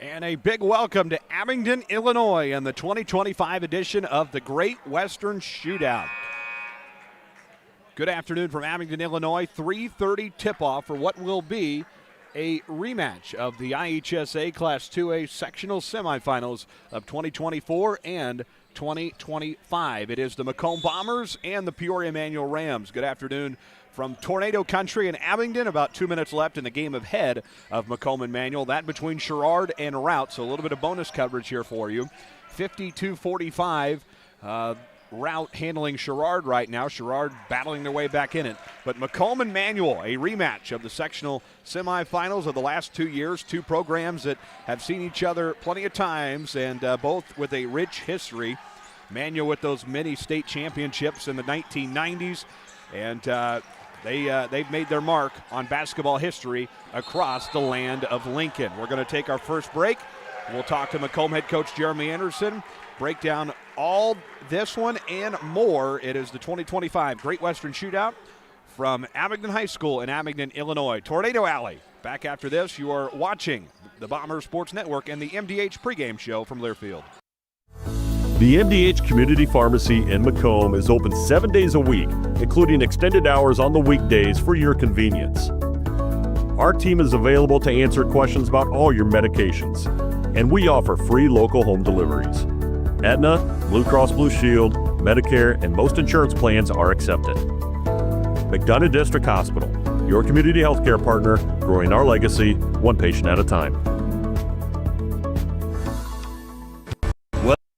And a big welcome to Abingdon, Illinois, and the 2025 edition of the Great Western Shootout. Good afternoon from Abingdon, Illinois. 3:30 tip-off for what will be a rematch of the IHSA Class 2A sectional semifinals of 2024 and 2025. It is the Macomb Bombers and the Peoria Manual Rams. Good afternoon from Tornado Country in Abingdon. About 2 minutes left in the game ahead of Macomb and Manual. That between Sherrard and Route, so a little bit of bonus coverage here for you. 52-45. Route handling Sherrard right now. Sherrard battling their way back in it. But Macomb and Manual, a rematch of the sectional semifinals of the last 2 years. Two programs that have seen each other plenty of times, and both with a rich history. Manual with those many state championships in the 1990s, and they've made their mark on basketball history across the land of Lincoln. We're going to take our first break. We'll talk to Macomb head coach Jeremy Anderson, break down all this one and more. It is the 2025 Great Western Shootout from Abingdon High School in Abingdon, Illinois. Tornado Alley. Back after this, you are watching the Bomber Sports Network and the MDH pregame show from Learfield. The MDH Community Pharmacy in Macomb is open 7 days a week, including extended hours on the weekdays for your convenience. Our team is available to answer questions about all your medications, and we offer free local home deliveries. Aetna, Blue Cross Blue Shield, Medicare, and most insurance plans are accepted. McDonough District Hospital, your community healthcare partner, growing our legacy one patient at a time.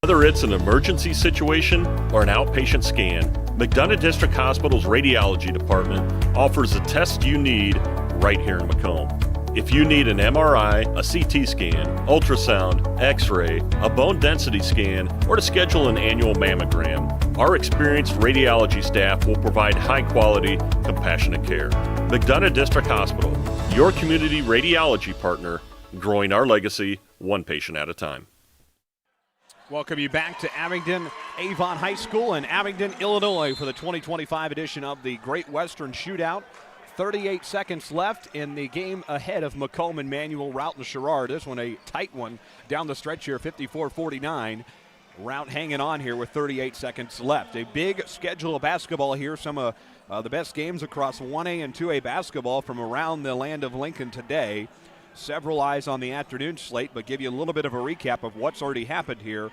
Whether it's an emergency situation or an outpatient scan, McDonough District Hospital's radiology department offers the tests you need right here in Macomb. If you need an MRI, a CT scan, ultrasound, x-ray, a bone density scan, or to schedule an annual mammogram, our experienced radiology staff will provide high-quality, compassionate care. McDonough District Hospital, your community radiology partner, growing our legacy one patient at a time. Welcome you back to Abingdon Avon High School in Abingdon, Illinois for the 2025 edition of the Great Western Shootout. 38 seconds left in the game ahead of Macomb and Manual, Route and Sherrard. This one a tight one down the stretch here, 54-49. Route hanging on here with 38 seconds left. A big schedule of basketball here. Some of the best games across 1A and 2A basketball from around the land of Lincoln today. Several eyes on the afternoon slate, but give you a little bit of a recap of what's already happened here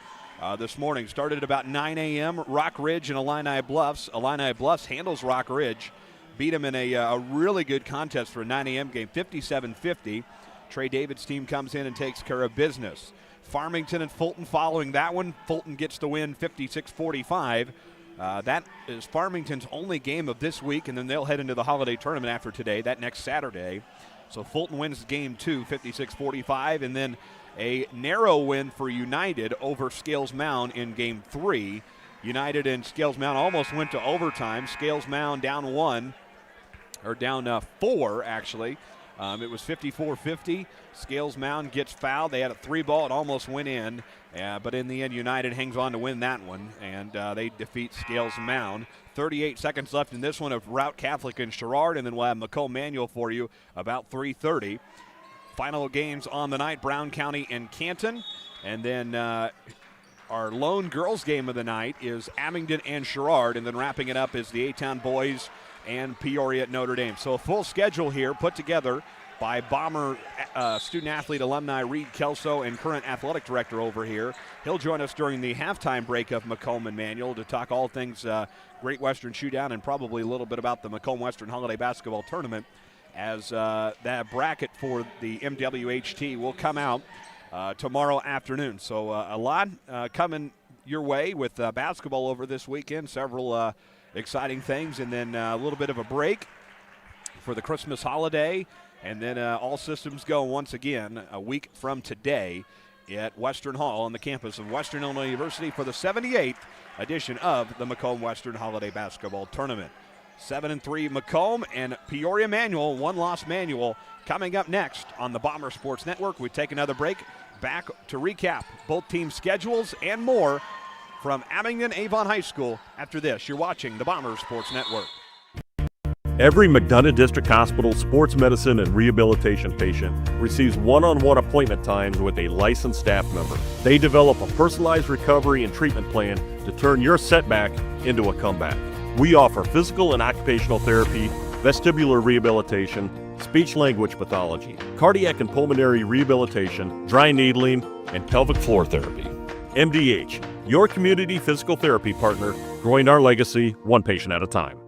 this morning. Started at about 9 a.m., Rock Ridge and Illini Bluffs. Illini Bluffs handles Rock Ridge. Beat them in a really good contest for a 9 a.m. game, 57-50. Trey David's team comes in and takes care of business. Farmington and Fulton following that one. Fulton gets the win, 56-45. That is Farmington's only game of this week, and then they'll head into the holiday tournament after today, that next Saturday. So Fulton wins game 2, 56-45, and then a narrow win for United over Scales Mound in game 3. United and Scales Mound almost went to overtime. Scales Mound down 1. Or down 4, actually. It was 54-50. Scales Mound gets fouled. They had a 3-ball. It almost went in. But in the end, United hangs on to win that one. And they defeat Scales Mound. 38 seconds left in this one of Route Catholic and Sherrard. And then we'll have Macomb Manual for you about 3:30. Final games on the night, Brown County and Canton. And then our lone girls game of the night is Abingdon and Sherrard. And then wrapping it up is the A-Town boys and Peoria at Notre Dame. So a full schedule here put together by Bomber student-athlete alumni Reed Kelso and current athletic director over here. He'll join us during the halftime break of Macomb and Manual to talk all things Great Western Shootout and probably a little bit about the Macomb Western Holiday Basketball Tournament as that bracket for the MWHT will come out tomorrow afternoon. So a lot coming your way with basketball over this weekend. Several exciting things, and then a little bit of a break for the Christmas holiday, and then all systems go once again a week from today at Western Hall on the campus of Western Illinois University for the 78th edition of the Macomb Western Holiday Basketball Tournament. 7-3 Macomb and Peoria Manual, one-loss Manual, coming up next on the Bomber Sports Network. We take another break, back to recap both team schedules and more from Abingdon Avon High School after this. You're watching the Bomber Sports Network. Every McDonough District Hospital sports medicine and rehabilitation patient receives one-on-one appointment times with a licensed staff member. They develop a personalized recovery and treatment plan to turn your setback into a comeback. We offer physical and occupational therapy, vestibular rehabilitation, speech-language pathology, cardiac and pulmonary rehabilitation, dry needling, and pelvic floor therapy. MDH, your community physical therapy partner, growing our legacy one patient at a time.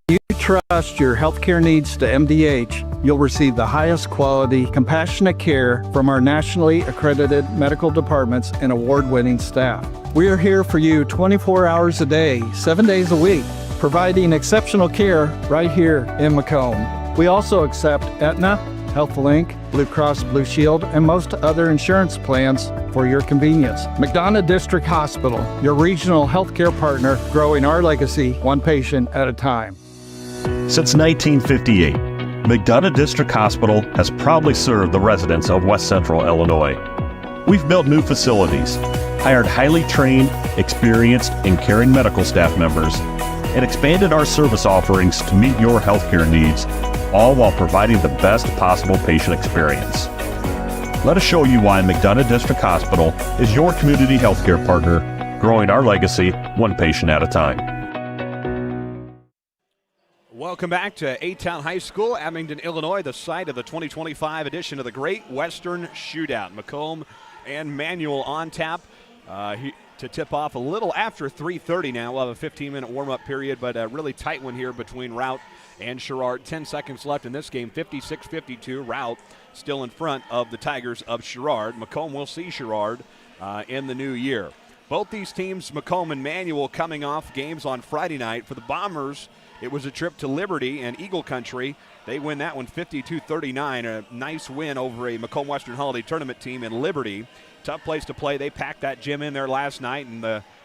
You trust your healthcare needs to MDH, you'll receive the highest quality, compassionate care from our nationally accredited medical departments and award-winning staff. We are here for you 24 hours a day, 7 days a week, providing exceptional care right here in Macomb. We also accept Aetna, HealthLink, Blue Cross Blue Shield, and most other insurance plans for your convenience. McDonough District Hospital, your regional healthcare partner, growing our legacy one patient at a time. Since 1958, McDonough District Hospital has proudly served the residents of West Central Illinois. We've built new facilities, hired highly trained, experienced, and caring medical staff members, and expanded our service offerings to meet your healthcare needs, all while providing the best possible patient experience. Let us show you why McDonough District Hospital is your community healthcare partner, growing our legacy one patient at a time. Welcome back to A-Town High School, Abingdon, Illinois, the site of the 2025 edition of the Great Western Shootout. Macomb and Manuel on tap to tip off a little after 3:30 now. We'll have a 15-minute warm-up period, but a really tight one here between Routt and Sherrard. 10 seconds left in this game, 56-52. Routt still in front of the Tigers of Sherrard. Macomb will see Sherrard in the new year. Both these teams, Macomb and Manuel, coming off games on Friday night. For the Bombers, it was a trip to Liberty and Eagle Country. They win that one 52-39, a nice win over a Macomb Western Holiday Tournament team in Liberty. Tough place to play. They packed that gym in there last night, and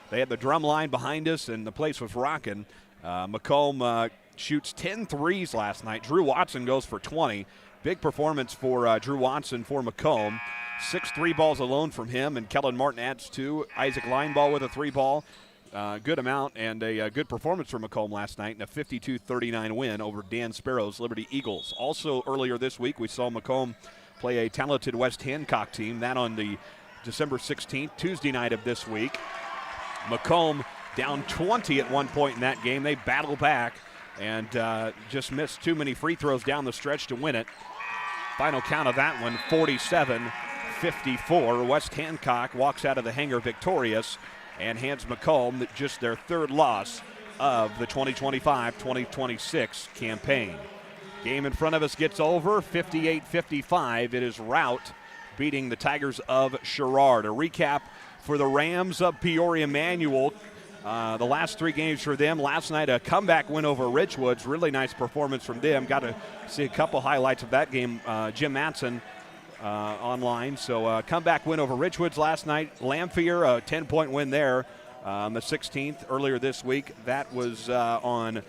they had the drum line behind us, and the place was rocking. Macomb shoots 10 threes last night. Drew Watson goes for 20. Big performance for Drew Watson for Macomb. 6 3-balls alone from him, and Kellen Martin adds 2. Isaac Lineball with a 3-ball. Good amount and a good performance from Macomb last night in a 52-39 win over Dan Sparrow's Liberty Eagles. Also earlier this week, we saw Macomb play a talented West Hancock team. That on the December 16th, Tuesday night of this week. Macomb down 20 at one point in that game. They battle back and just missed too many free throws down the stretch to win it. Final count of that one, 47-54. West Hancock walks out of the hangar victorious and hands Macomb just their third loss of the 2025-2026 campaign. Game in front of us gets over, 58-55. It is Routt beating the Tigers of Sherrard. A recap for the Rams of Peoria Manuel. The last 3 games for them. Last night, a comeback win over Richwoods. Really nice performance from them. Got to see a couple highlights of that game. Jim Matson online. So comeback win over Richwoods last night. Lamphere, a 10-point win there on the 16th earlier this week. That was on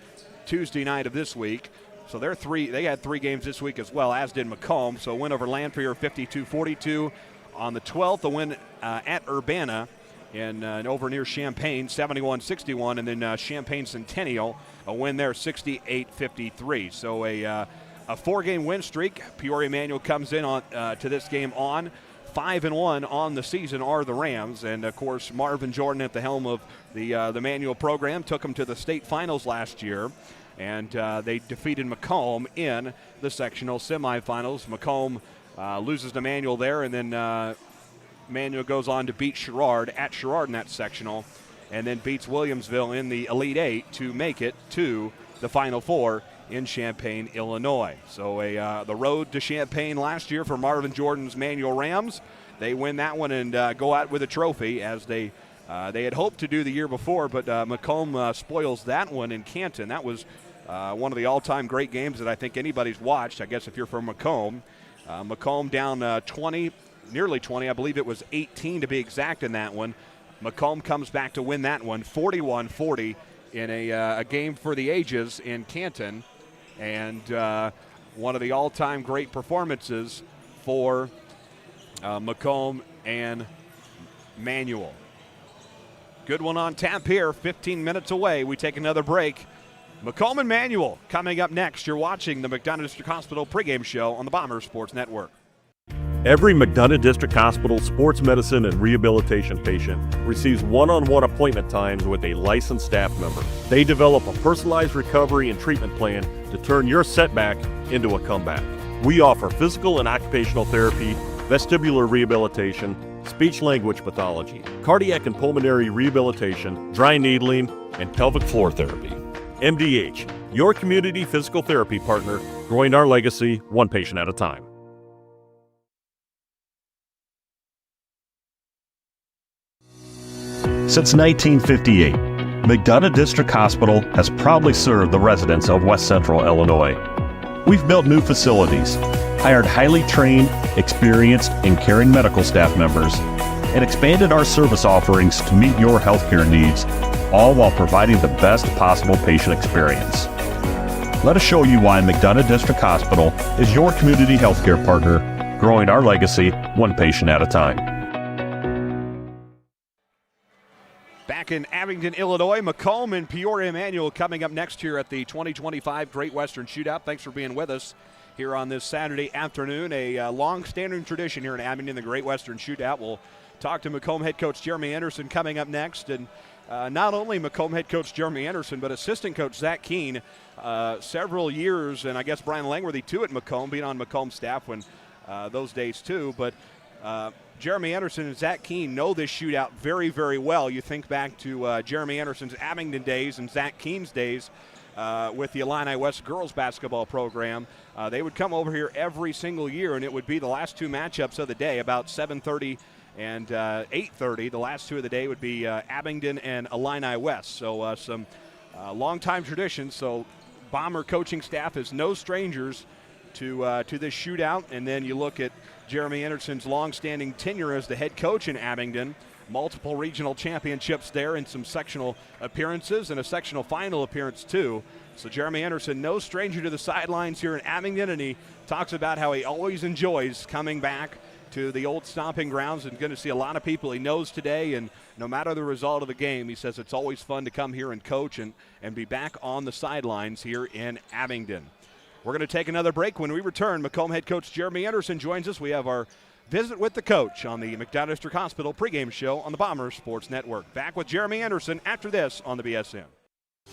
Tuesday night of this week. So they had 3 games this week as well, as did Macomb. So win over Lamphere, 52-42. On the 12th, a win at Urbana and over near Champaign, 71-61. And then Champaign Centennial, a win there, 68-53. So a 4-game win streak. Peoria Manuel comes in on to this game on 5-1 on the season are the Rams, and of course Marvin Jordan at the helm of the Manuel program took them to the state finals last year, and they defeated Macomb in the sectional semifinals. Macomb loses to Manuel there, and then Manuel goes on to beat Sherrard at Sherrard in that sectional, and then beats Williamsville in the Elite Eight to make it to the Final Four in Champaign, Illinois. So the road to Champaign last year for Marvin Jordan's Manuel Rams. They win that one and go out with a trophy, as they had hoped to do the year before, but Macomb spoils that one in Canton. That was one of the all-time great games that I think anybody's watched, I guess, if you're from Macomb. Macomb down 20, nearly 20. I believe it was 18 to be exact in that one. Macomb comes back to win that one, 41-40 in a game for the ages in Canton. And one of the all-time great performances for Macomb and Manuel. Good one on tap here, 15 minutes away. We take another break. Macomb and Manual coming up next. You're watching the McDonough District Hospital pregame show on the Bomber Sports Network. Every McDonough District Hospital sports medicine and rehabilitation patient receives one-on-one appointment times with a licensed staff member. They develop a personalized recovery and treatment plan to turn your setback into a comeback. We offer physical and occupational therapy, vestibular rehabilitation, speech-language pathology, cardiac and pulmonary rehabilitation, dry needling, and pelvic floor therapy. MDH, your community physical therapy partner, growing our legacy one patient at a time. Since 1958, McDonough District Hospital has proudly served the residents of West Central Illinois. We've built new facilities, hired highly trained, experienced, and caring medical staff members, and expanded our service offerings to meet your healthcare needs, all while providing the best possible patient experience. Let us show you why McDonough District Hospital is your community healthcare partner, growing our legacy one patient at a time. Back in Abingdon, Illinois, Macomb and Peoria Manual coming up next here at the 2025 Great Western Shootout. Thanks for being with us here on this Saturday afternoon. A long-standing tradition here in Abingdon, the Great Western Shootout. We'll talk to Macomb head coach Jeremy Anderson coming up next. And not only Macomb head coach Jeremy Anderson, but assistant coach Zach Keene, several years, and I guess Brian Langworthy too at Macomb, being on Macomb's staff when those days too. But Jeremy Anderson and Zach Keene know this shootout very, very well. You think back to Jeremy Anderson's Abingdon days and Zach Keene's days with the Illini West girls basketball program. They would come over here every single year, and it would be the last two matchups of the day, about 7:30 and 8:30. The last two of the day would be Abingdon and Illini West. So some long-time tradition. So Bomber coaching staff is no strangers to this shootout. And then you look at Jeremy Anderson's long-standing tenure as the head coach in Abingdon, multiple regional championships there and some sectional appearances and a sectional final appearance too. So Jeremy Anderson, no stranger to the sidelines here in Abingdon, and he talks about how he always enjoys coming back to the old stomping grounds and going to see a lot of people he knows today. And no matter the result of the game, he says it's always fun to come here and coach and be back on the sidelines here in Abingdon. We're going to take another break. When we return, Macomb head coach Jeremy Anderson joins us. We have our visit with the coach on the McDonough District Hospital pregame show on the Bomber Sports Network. Back with Jeremy Anderson after this on the BSN.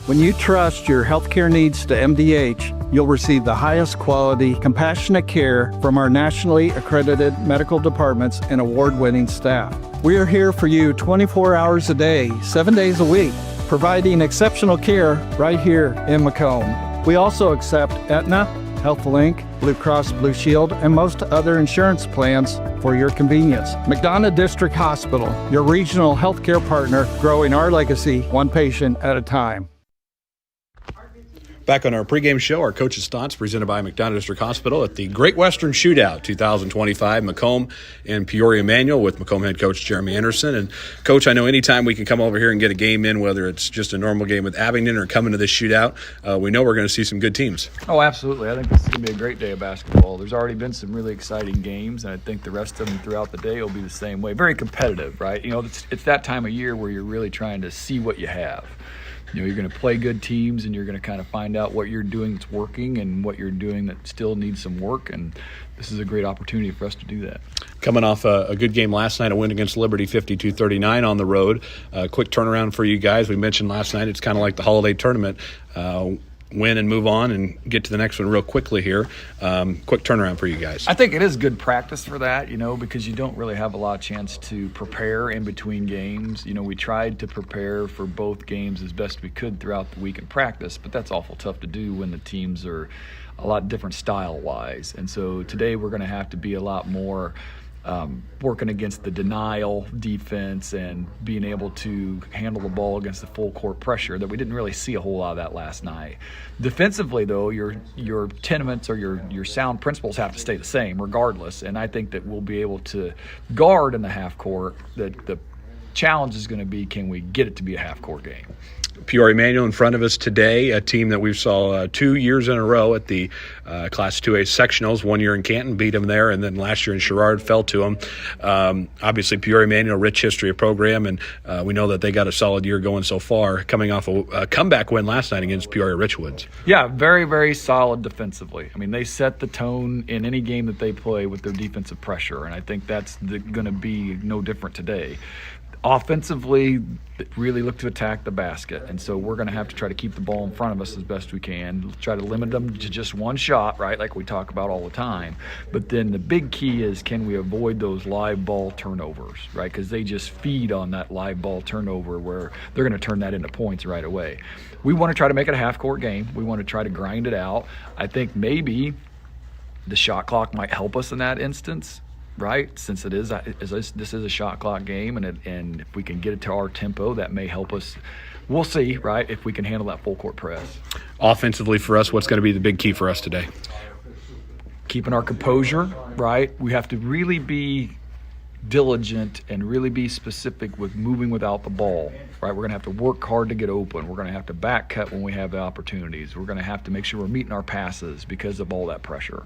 When you trust your healthcare needs to MDH, you'll receive the highest quality, compassionate care from our nationally accredited medical departments and award-winning staff. We are here for you 24 hours a day, 7 days a week, providing exceptional care right here in Macomb. We also accept Aetna, HealthLink, Blue Cross Blue Shield, and most other insurance plans for your convenience. McDonough District Hospital, your regional healthcare partner, growing our legacy one patient at a time. Back on our pregame show, our coach's thoughts presented by McDonough District Hospital at the Great Western Shootout 2025, Macomb and Peoria Manual with Macomb head coach Jeremy Anderson. And Coach, I know anytime we can come over here and get a game in, whether it's just a normal game with Abingdon or coming to this shootout, we know we're going to see some good teams. Oh, absolutely. I think this is going to be a great day of basketball. There's already been some really exciting games, and I think the rest of them throughout the day will be the same way. Very competitive, right? You know, it's that time of year where you're really trying to see what you have. You know, you're going to play good teams, and you're going to kind of find out what you're doing that's working and what you're doing that still needs some work, and this is a great opportunity for us to do that. Coming off a good game last night, a win against Liberty 52-39 on the road. Quick turnaround for you guys. We mentioned last night it's kind of like the holiday tournament. Win and move on and get to the next one real quickly here. Quick turnaround for you guys. I think it is good practice for that, you know, because you don't really have a lot of chance to prepare in between games. You know, we tried to prepare for both games as best we could throughout the week in practice, but that's awful tough to do when the teams are a lot different style-wise. And so today we're going to have to be a lot more working against the denial defense and being able to handle the ball against the full court pressure that we didn't really see a whole lot of that last night. Defensively, though, your tenements or your sound principles have to stay the same regardless, and I think that we'll be able to guard in the half court. The challenge is going to be, can we get it to be a half court game? Peoria Manual in front of us today, a team that we saw 2 years in a row at the Class 2A sectionals. 1 year in Canton, beat them there, and then last year in Sherrard, fell to them. Obviously, Peoria Manual, rich history of program, and we know that they got a solid year going so far, coming off a comeback win last night against Peoria Richwoods. Yeah, very, very solid defensively. I mean, they set the tone in any game that they play with their defensive pressure, and I think that's going to be no different today. Offensively, really look to attack the basket, and so we're going to have to try to keep the ball in front of us as best we can, try to limit them to just one shot, right, like we talk about all the time. But then the big key is, can we avoid those live ball turnovers, right, because they just feed on that live ball turnover where they're going to turn that into points right away. We want to try to make it a half-court game. We want to try to grind it out. I think maybe the shot clock might help us in that instance, right? Since this is a shot clock game, and if we can get it to our tempo, that may help us. We'll see, right, if we can handle that full court press. Offensively for us, what's going to be the big key for us today? Keeping our composure, right? We have to really be diligent and really be specific with moving without the ball, right? We're going to have to work hard to get open. We're going to have to back cut when we have the opportunities. We're going to have to make sure we're meeting our passes because of all that pressure.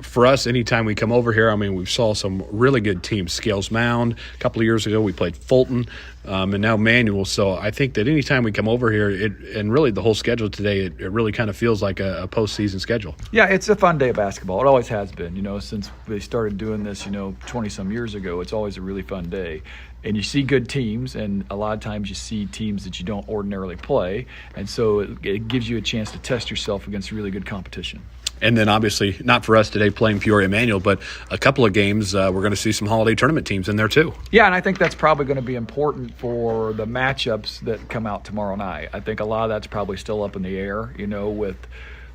For us, anytime we come over here, I mean, we saw some really good teams. Scales Mound, a couple of years ago, we played Fulton, and now Manual. So I think that anytime we come over here, and really the whole schedule today, it really kind of feels like a postseason schedule. Yeah, it's a fun day of basketball. It always has been, since they started doing this, 20-some years ago. It's always a really fun day. And you see good teams, and a lot of times you see teams that you don't ordinarily play, and so it gives you a chance to test yourself against really good competition. And then obviously, not for us today playing Peoria Manual, but a couple of games, we're going to see some holiday tournament teams in there too. Yeah, and I think that's probably going to be important for the matchups that come out tomorrow night. I think a lot of that's probably still up in the air, with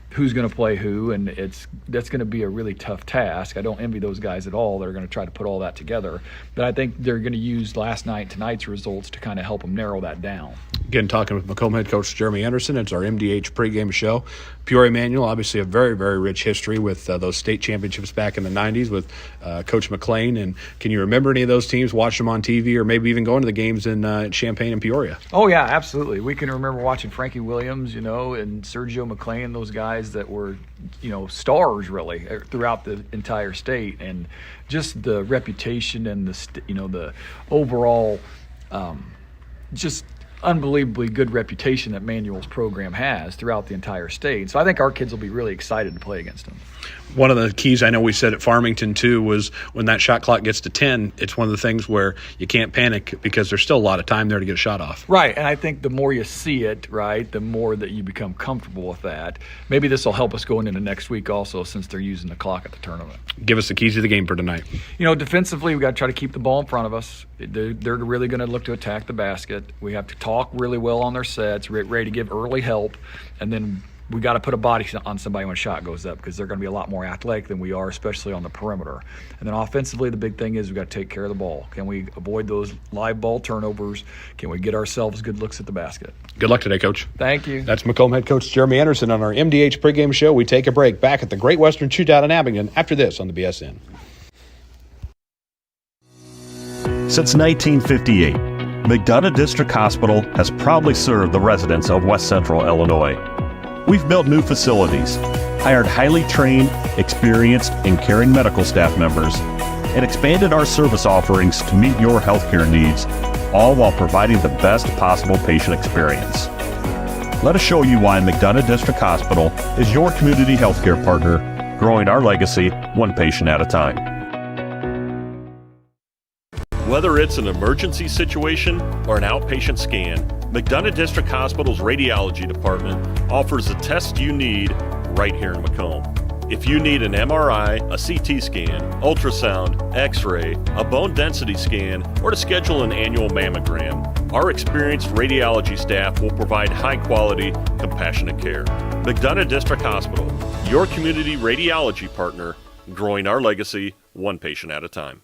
who's going to play who, and that's going to be a really tough task. I don't envy those guys at all that are going to try to put all that together. But I think they're going to use tonight's results to kind of help them narrow that down. Again, talking with Macomb head coach Jeremy Anderson. It's our MDH pregame show. Peoria Manual, obviously a very, very rich history with those state championships back in the 90s with Coach McLean. And can you remember any of those teams, watch them on TV, or maybe even going to the games in Champaign and Peoria? Oh, yeah, absolutely. We can remember watching Frankie Williams, and Sergio McLean, those guys that were, stars really throughout the entire state. And just the reputation and the overall just unbelievably good reputation that Manual's program has throughout the entire state. So I think our kids will be really excited to play against them. One of the keys I know we said at Farmington too was when that shot clock gets to 10, it's one of the things where you can't panic because there's still a lot of time there to get a shot off. Right, and I think the more you see it, right, the more that you become comfortable with that. Maybe this will help us going into next week also, since they're using the clock at the tournament. Give us the keys to the game for tonight. Defensively, we got to try to keep the ball in front of us. They're really going to look to attack the basket. We have to talk really well on their sets, ready to give early help, and then we got to put a body on somebody when a shot goes up, because they're going to be a lot more athletic than we are, especially on the perimeter. And then offensively, the big thing is we got to take care of the ball. Can we avoid those live ball turnovers? Can we get ourselves good looks at the basket? Good luck today, Coach. Thank you. That's Macomb head coach Jeremy Anderson on our MDH pregame show. We take a break back at the Great Western Shootout in Abingdon after this on the BSN. Since 1958, McDonough District Hospital has proudly served the residents of West Central Illinois. We've built new facilities, hired highly trained, experienced, and caring medical staff members, and expanded our service offerings to meet your healthcare needs, all while providing the best possible patient experience. Let us show you why McDonough District Hospital is your community healthcare partner, growing our legacy one patient at a time. Whether it's an emergency situation or an outpatient scan, McDonough District Hospital's radiology department offers the test you need right here in Macomb. If you need an MRI, a CT scan, ultrasound, x-ray, a bone density scan, or to schedule an annual mammogram, our experienced radiology staff will provide high-quality, compassionate care. McDonough District Hospital, your community radiology partner, growing our legacy one patient at a time.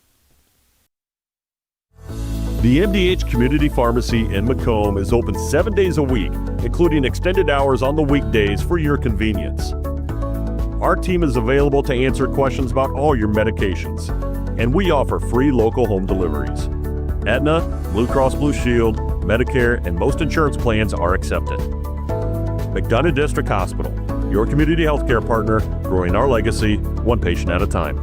The MDH Community Pharmacy in Macomb is open 7 days a week, including extended hours on the weekdays for your convenience. Our team is available to answer questions about all your medications, and we offer free local home deliveries. Aetna, Blue Cross Blue Shield, Medicare, and most insurance plans are accepted. McDonough District Hospital, your community healthcare partner, growing our legacy one patient at a time.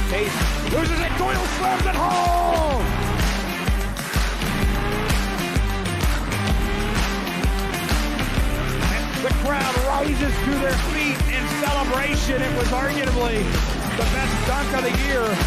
Pace loses it. Doyle slams it home. And the crowd rises to their feet in celebration. It was arguably the best dunk of the year.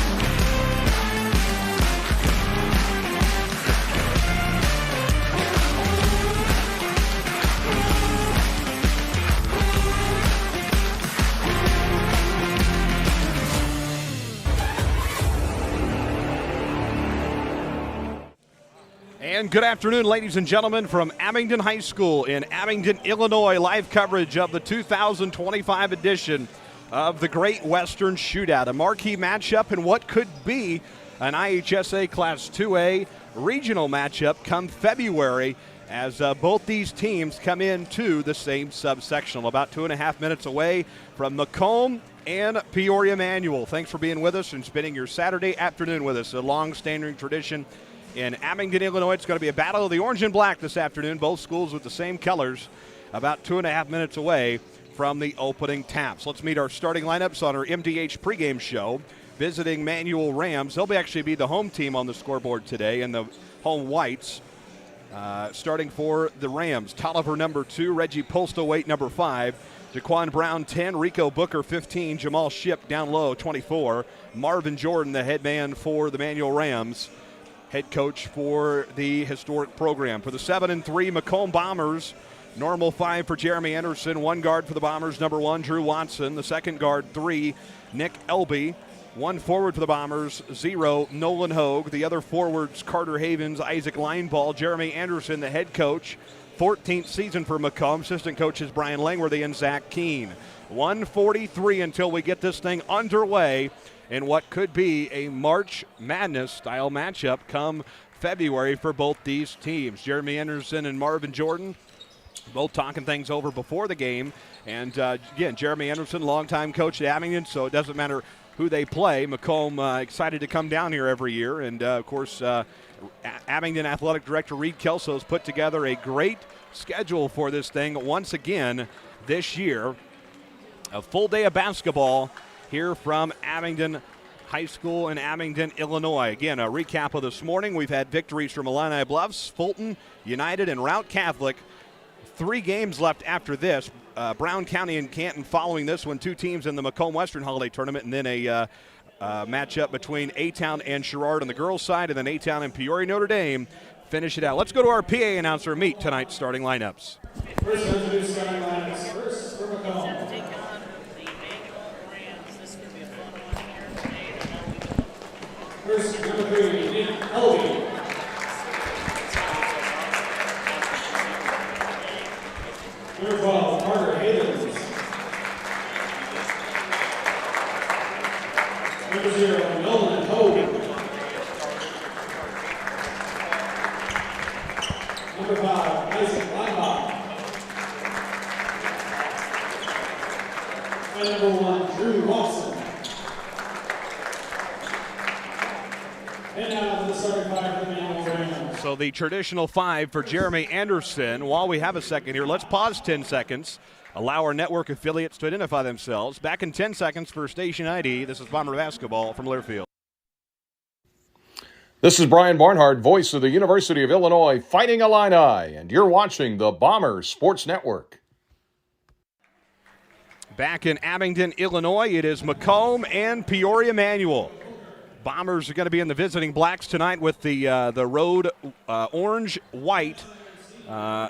And good afternoon, ladies and gentlemen, from Abingdon High School in Abingdon, Illinois. Live coverage of the 2025 edition of the Great Western Shootout, a marquee matchup in what could be an IHSA Class 2A regional matchup come February, as both these teams come into the same subsectional, about 2.5 minutes away from Macomb and Peoria Manual. Thanks for being with us and spending your Saturday afternoon with us, a long-standing tradition in Abingdon, Illinois. It's going to be a battle of the orange and black this afternoon, both schools with the same colors, about 2.5 minutes away from the opening taps. Let's meet our starting lineups on our MDH pregame show. Visiting Manual Rams, they'll actually be the home team on the scoreboard today, and the home whites. Starting for the Rams, Tolliver number 2, Reggie Postlewaite number 5, Jaquan Brown 10, Rico Booker 15, Jamal Ship down low 24, Marvin Jordan the head man for the Manual Rams, head coach for the historic program. For the 7-3 Macomb Bombers, normal 5 for Jeremy Anderson, 1 guard for the Bombers, number 1 Drew Watson, the second guard 3 Nick Elby, 1 forward for the Bombers, 0 Nolan Hogue, the other forwards Carter Havens, Isaac Lineball, Jeremy Anderson the head coach, 14th season for Macomb, assistant coaches Brian Langworthy and Zach Keene. 1:43 until we get this thing underway in what could be a March Madness style matchup come February for both these teams. Jeremy Anderson and Marvin Jordan both talking things over before the game. And again, Jeremy Anderson, longtime coach at Abingdon, so it doesn't matter who they play. Macomb excited to come down here every year. And of course, Abingdon Athletic Director Reed Kelso has put together a great schedule for this thing once again this year. A full day of basketball here from Abingdon High School in Abingdon, Illinois. Again, a recap of this morning. We've had victories from Illini Bluffs, Fulton, United, and Route Catholic. 3 games left after this. Brown County and Canton following this one. 2 teams in the Macomb Western Holiday Tournament, and then a matchup between A-Town and Sherrard on the girls' side, and then A-Town and Peoria Notre Dame finish it out. Let's go to our PA announcer and meet tonight's starting lineups. First, starting lineups. First for Macomb. First, number 3, Nick Elby. Number 12, Carter Havens. Number 0, Nolan Hogue. Number 5, Isaac Linebach. And number 1, Drew Watson. And now the starting five for the Manual Rams. So the traditional 5 for Jeremy Anderson. While we have a second here, let's pause 10 seconds. Allow our network affiliates to identify themselves. Back in 10 seconds for station ID. This is Bomber Basketball from Learfield. This is Brian Barnhart, voice of the University of Illinois Fighting Illini, and you're watching the Bombers Sports Network. Back in Abingdon, Illinois, it is Macomb and Peoria Manual. Bombers are going to be in the visiting blacks tonight with the road orange-white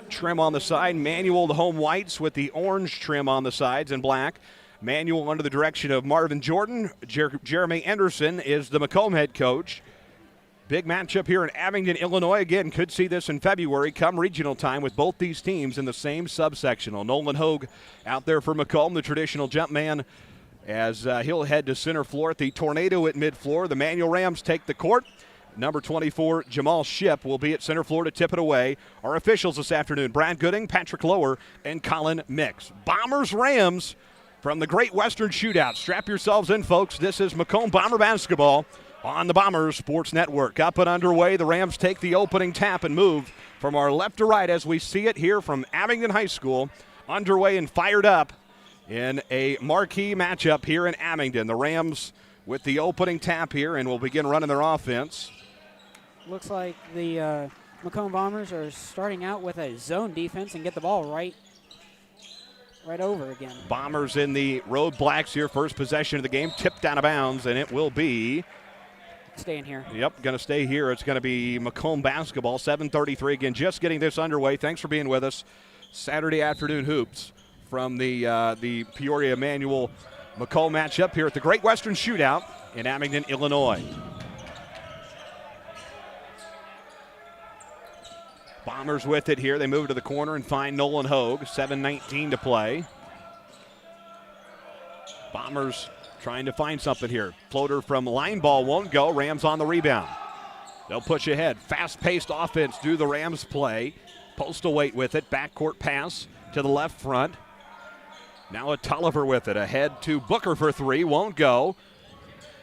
trim on the side. Manual, the home whites with the orange trim on the sides and black. Manual under the direction of Marvin Jordan. Jeremy Anderson is the Macomb head coach. Big matchup here in Abingdon, Illinois. Again, could see this in February come regional time with both these teams in the same subsectional. Nolan Hogue out there for Macomb, the traditional jump man, as he'll head to center floor at the Tornado at mid-floor. The Manual Rams take the court. Number 24, Jamal Shipp, will be at center floor to tip it away. Our officials this afternoon, Brad Gooding, Patrick Lower, and Colin Mix. Bombers-Rams from the Great Western Shootout. Strap yourselves in, folks. This is Macomb Bomber Basketball on the Bombers Sports Network. Up and underway, the Rams take the opening tap and move from our left to right as we see it here from Abingdon High School. Underway and fired up in a marquee matchup here in Abingdon. The Rams with the opening tap here and will begin running their offense. Looks like the Macomb Bombers are starting out with a zone defense and get the ball right over again. Bombers in the road blacks here. First possession of the game, tipped out of bounds, and it will be staying here. Yep, going to stay here. It's going to be Macomb basketball. 7:33 again, just getting this underway. Thanks for being with us. Saturday afternoon hoops from the Peoria Manual Macomb matchup here at the Great Western Shootout in Abingdon, Illinois. Bombers with it here. They move to the corner and find Nolan Hogue. 7:19 to play. Bombers trying to find something here. Floater from line ball won't go. Rams on the rebound. They'll push ahead. Fast-paced offense do the Rams play. Postal Weight with it. Backcourt pass to the left front. Now a Tolliver with it. Ahead to Booker for three. Won't go.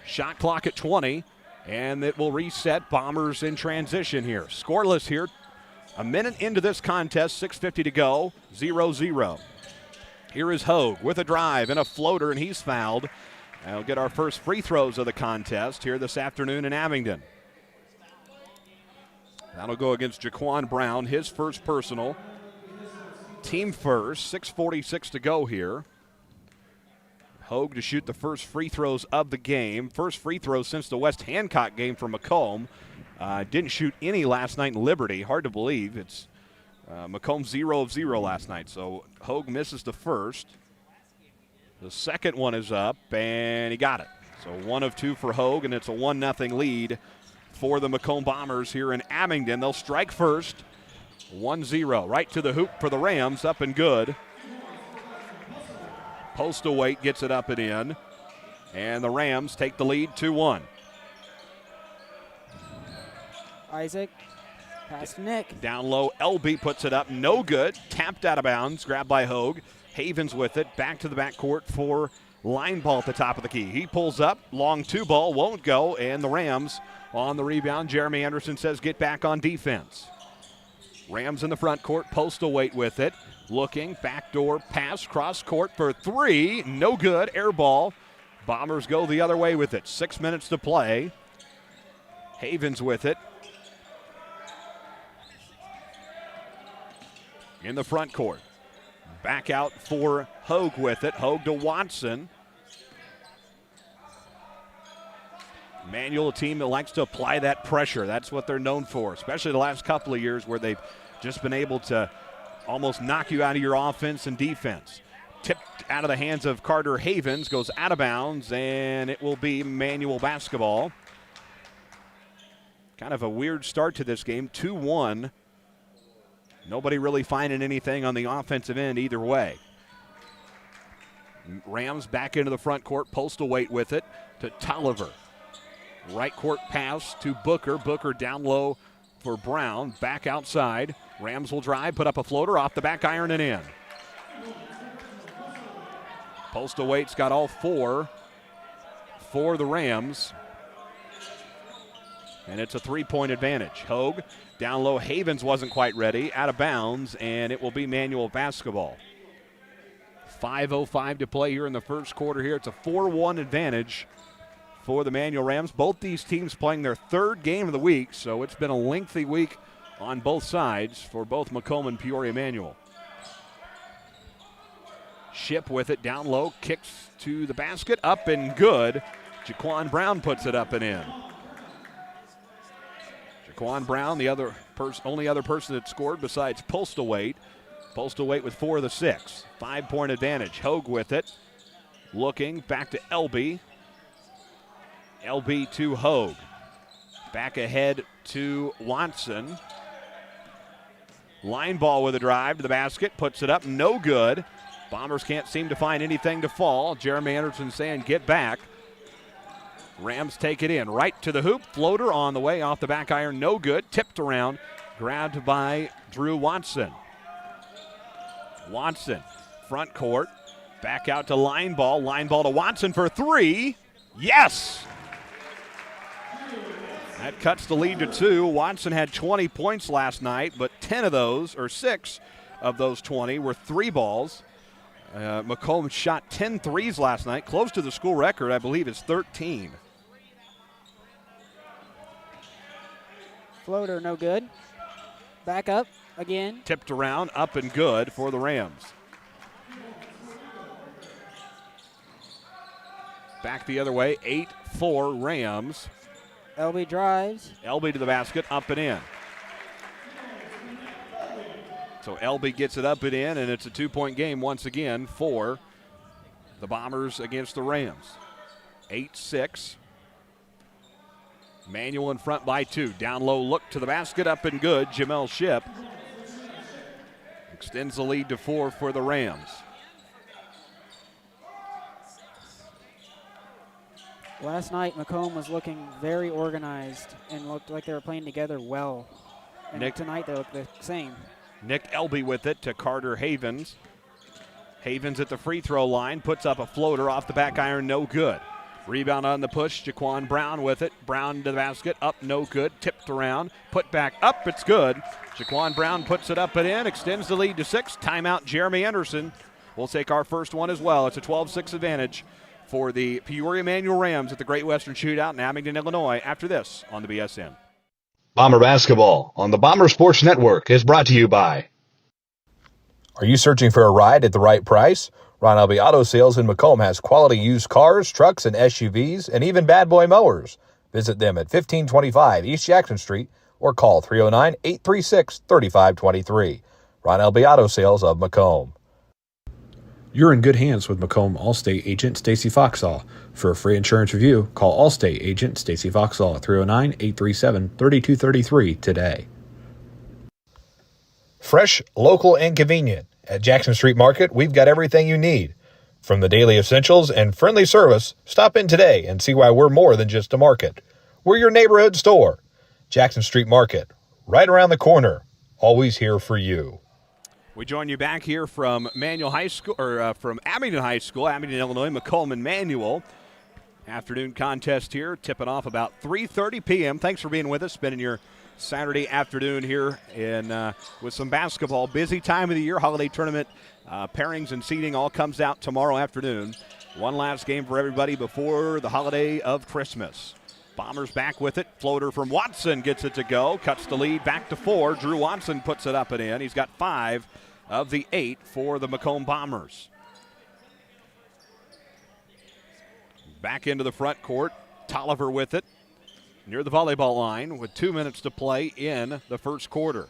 Shot clock at 20. And it will reset. Bombers in transition here. Scoreless here. A minute into this contest. 6:50 to go. 0-0. Here is Hogue with a drive and a floater, and he's fouled. And we'll get our first free throws of the contest here this afternoon in Abingdon. That'll go against Jaquan Brown, his first personal. Team first, 6:46 to go here. Hogue to shoot the first free throws of the game. First free throws since the West Hancock game for Macomb. Didn't shoot any last night in Liberty. Hard to believe. It's Macomb 0 of 0 last night. So Hogue misses the first. The second one is up, and he got it. So 1 of 2 for Hogue, and it's a 1-0 lead for the Macomb Bombers here in Abingdon. They'll strike first. 1-0. Right to the hoop for the Rams. Up and good. Postal Weight gets it up and in. And the Rams take the lead 2-1. Isaac, past Nick. Down low, LB puts it up. No good. Tapped out of bounds. Grabbed by Hogue. Havens with it. Back to the backcourt for line ball at the top of the key. He pulls up. Long 2 ball. Won't go. And the Rams on the rebound. Jeremy Anderson says get back on defense. Rams in the front court. Postal Weight with it. Looking. Backdoor pass. Cross court for 3. No good. Air ball. Bombers go the other way with it. 6 minutes to play. Havens with it. In the front court. Back out for Hogue with it. Hogue to Watson. Manual, a team that likes to apply that pressure. That's what they're known for, especially the last couple of years where they've just been able to almost knock you out of your offense and defense. Tipped out of the hands of Carter Havens, goes out of bounds, and it will be Manual basketball. Kind of a weird start to this game, 2-1. Nobody really finding anything on the offensive end either way. Rams back into the front court. Postal Weight with it to Tolliver. Right court pass to Booker. Booker down low for Brown. Back outside. Rams will drive, put up a floater off the back iron and in. Postal Weight's got all 4 for the Rams. and it's a 3-point advantage. Hogue down low. Havens wasn't quite ready. Out of bounds, and it will be Manual basketball. 5:05 to play here in the first quarter here. It's a 4-1 advantage for the Manual Rams. Both these teams playing their third game of the week, so it's been a lengthy week on both sides for both Macomb and Peoria Manual. Ship with it down low, kicks to the basket, up and good. Jaquan Brown puts it up and in. Jaquan Brown, the only other person that scored besides Postlethwaite. Postlethwaite with 4 of the 6. 5-point advantage. Hogue with it. Looking back to LB. LB to Hogue. Back ahead to Watson. Line ball with a drive to the basket. Puts it up. No good. Bombers can't seem to find anything to fall. Jeremy Anderson saying get back. Rams take it in. Right to the hoop. Floater on the way off the back iron. No good. Tipped around. Grabbed by Drew Watson. Watson, front court. Back out to line ball. Line ball to Watson for 3. Yes! That cuts the lead to 2. Watson had 20 points last night, but 10 of those, or 6 of those 20, were 3 balls. Macomb shot 10 threes last night. Close to the school record, I believe, is 13. Floater, no good. Back up again. Tipped around, up and good for the Rams. Back the other way, 8-4 Rams. LB drives. LB to the basket, up and in. So LB gets it up and in, and it's a 2-point game once again for the Bombers against the Rams. 8-6. Manual in front by 2. Down low, look to the basket, up and good. Jamel Ship extends the lead to 4 for the Rams. Last night, Macomb was looking very organized and looked like they were playing together well. And tonight, they look the same. Nick Elby with it to Carter Havens. Havens at the free throw line, puts up a floater off the back iron, no good. Rebound on the push, Jaquan Brown with it. Brown to the basket, up, no good. Tipped around, put back up, it's good. Jaquan Brown puts it up and in, extends the lead to 6. Timeout, Jeremy Anderson. We'll take our first one as well. It's a 12-6 advantage for the Peoria Manual Rams at the Great Western Shootout in Abingdon, Illinois, after this on the BSN. Bomber Basketball on the Bomber Sports Network is brought to you by. Are you searching for a ride at the right price? Ron Elby Auto Sales in Macomb has quality used cars, trucks, and SUVs, and even bad boy mowers. Visit them at 1525 East Jackson Street or call 309-836-3523. Ron Elby Auto Sales of Macomb. You're in good hands with Macomb Allstate agent Stacy Foxall. For a free insurance review, call Allstate agent Stacy Foxall at 309-837-3233 today. Fresh, local, and convenient. At Jackson Street Market, we've got everything you need. From the daily essentials and friendly service, stop in today and see why we're more than just a market. We're your neighborhood store. Jackson Street Market, right around the corner. Always here for you. We join you back here from Manual High School, or from Abingdon High School, Abingdon, Illinois, Macomb and Manual. Afternoon contest here, tipping off about 3:30 p.m. Thanks for being with us, spending your Saturday afternoon here with some basketball. Busy time of the year, holiday tournament pairings and seating all comes out tomorrow afternoon. One last game for everybody before the holiday of Christmas. Bombers back with it. Floater from Watson gets it to go. Cuts the lead back to 4. Drew Watson puts it up and in. He's got 5 of the 8 for the Macomb Bombers. Back into the front court. Tolliver with it near the volleyball line with 2 minutes to play in the first quarter.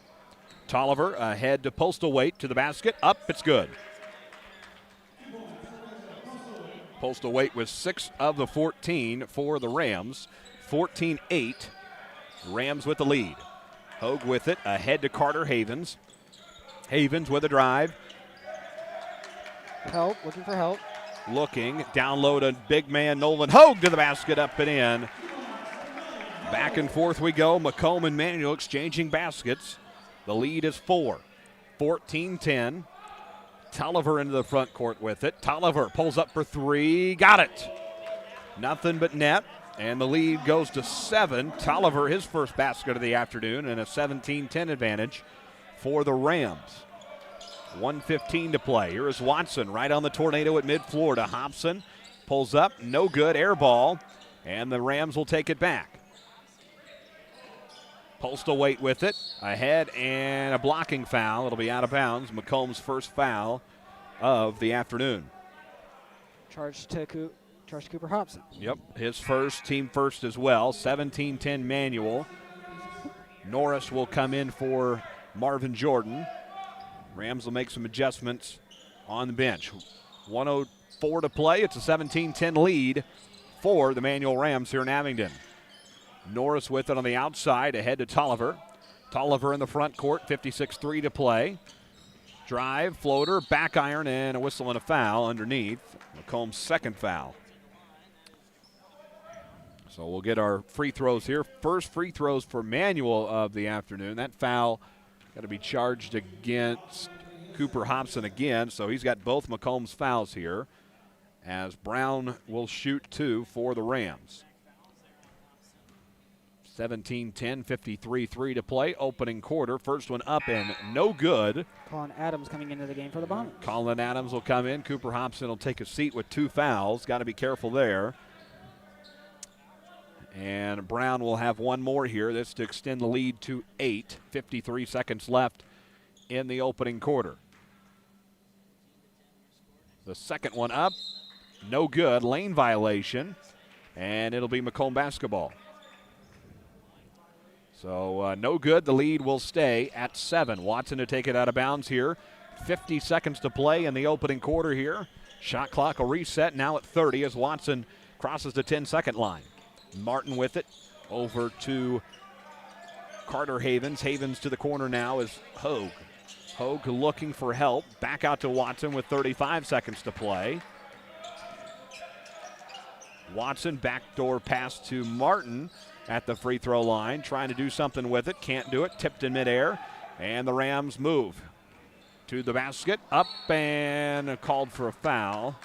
Tolliver ahead to Postlethwaite to the basket. Up, it's good. Postlethwaite with 6 of the 14 for the Rams. 14-8. Rams with the lead. Hogue with it ahead to Carter Havens. Havens with a drive. Looking for help. Looking, down low to big man Nolan Hogue to the basket, up and in. Back and forth we go. Macomb and Manual exchanging baskets. The lead is 4. 14-10. Tolliver into the front court with it. Tolliver pulls up for 3. Got it. Nothing but net. And the lead goes to 7. Tolliver, his first basket of the afternoon, and a 17-10 advantage for the Rams. 1:15 to play. Here is Watson right on the tornado at midfloor to Hobson. Pulls up, no good, air ball, and the Rams will take it back. Postlethwaite with it, ahead, and a blocking foul. It'll be out of bounds. Macomb's first foul of the afternoon. Charge to Cooper Hobson. Yep, his first, team first as well. 17-10 Manual. Norris will come in for Marvin Jordan. Rams will make some adjustments on the bench. 1:04 to play. It's a 17-10 lead for the Manual Rams here in Abingdon. Norris with it on the outside, ahead to Tolliver. Tolliver in the front court, 56-3 to play. Drive, floater, back iron, and a whistle and a foul underneath. Macomb's second foul. So we'll get our free throws here. First free throws for Manual of the afternoon. That foul got to be charged against Cooper Hobson again, so he's got both Macomb's fouls here, as Brown will shoot 2 for the Rams. 17-10, 53-3 to play, opening quarter. First one up and no good. Colin Adams coming into the game for the Bombers. Colin Adams will come in. Cooper Hobson will take a seat with 2 fouls. Got to be careful there. And Brown will have one more here. This to extend the lead to 8. 53 seconds left in the opening quarter. The second one up, no good. Lane violation, and it'll be Macomb basketball. So no good. The lead will stay at 7. Watson to take it out of bounds here. 50 seconds to play in the opening quarter here. Shot clock will reset now at 30 as Watson crosses the 10-second line. Martin with it over to Carter Havens. Havens to the corner now is Hogue. Hogue looking for help. Back out to Watson with 35 seconds to play. Watson backdoor pass to Martin at the free throw line. Trying to do something with it. Can't do it. Tipped in midair. And the Rams move to the basket. Up and called for a foul.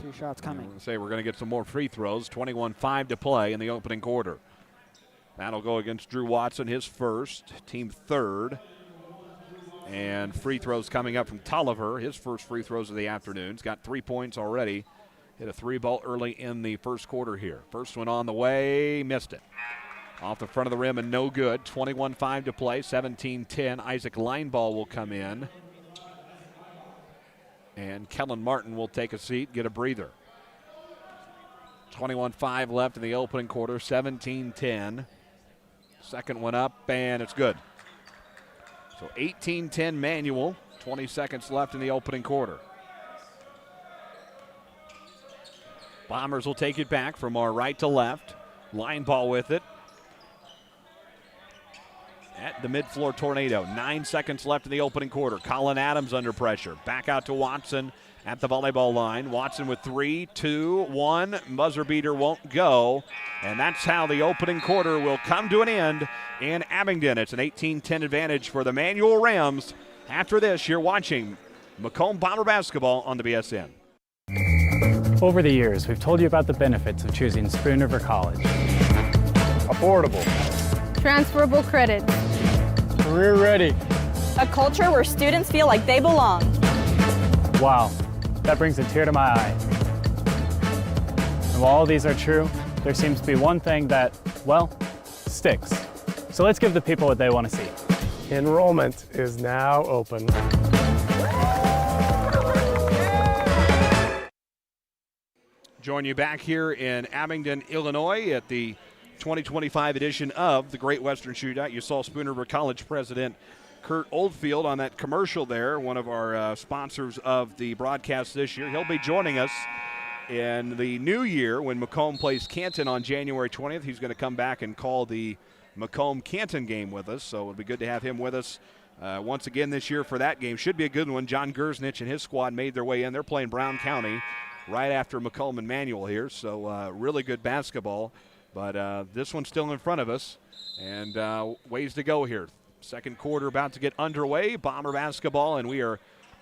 2 shots coming. We're going to get some more free throws. 21-5 to play in the opening quarter. That'll go against Drew Watson, his first, team third. And free throws coming up from Tolliver, his first free throws of the afternoon. He's got 3 points already. Hit a 3-ball early in the first quarter here. First one on the way, missed it. Off the front of the rim and no good. 21-5 to play, 17-10. Isaac Lineball will come in. And Kellen Martin will take a seat, get a breather. 21-5 left in the opening quarter, 17-10. Second one up, and it's good. So 18-10 Manual, 20 seconds left in the opening quarter. Bombers will take it back from our right to left. Line ball with it. At the mid-floor tornado. 9 seconds left in the opening quarter. Colin Adams under pressure. Back out to Watson at the volleyball line. Watson with 3, 2, 1. Buzzer beater won't go. And that's how the opening quarter will come to an end in Abingdon. It's an 18-10 advantage for the Manual Rams. After this, you're watching Macomb Bomber basketball on the BSN. Over the years, we've told you about the benefits of choosing Spoon River College. Affordable. Transferable credit. Career ready. A culture where students feel like they belong. Wow, that brings a tear to my eye. And while all these are true, there seems to be one thing that, well, sticks. So let's give the people what they want to see. Enrollment is now open. Join you back here in Abingdon, Illinois at the 2025 edition of the Great Western Shootout. You saw Spoon River College President Kurt Oldfield on that commercial there, one of our sponsors of the broadcast this year. He'll be joining us in the new year when Macomb plays Canton on January 20th. He's going to come back and call the Macomb-Canton game with us, so it'll be good to have him with us once again this year for that game. Should be a good one. John Gersnich and his squad made their way in. They're playing Brown County right after Macomb and Manual here, so really good basketball. But this one's still in front of us, and ways to go here. Second quarter about to get underway. Bomber basketball, and we are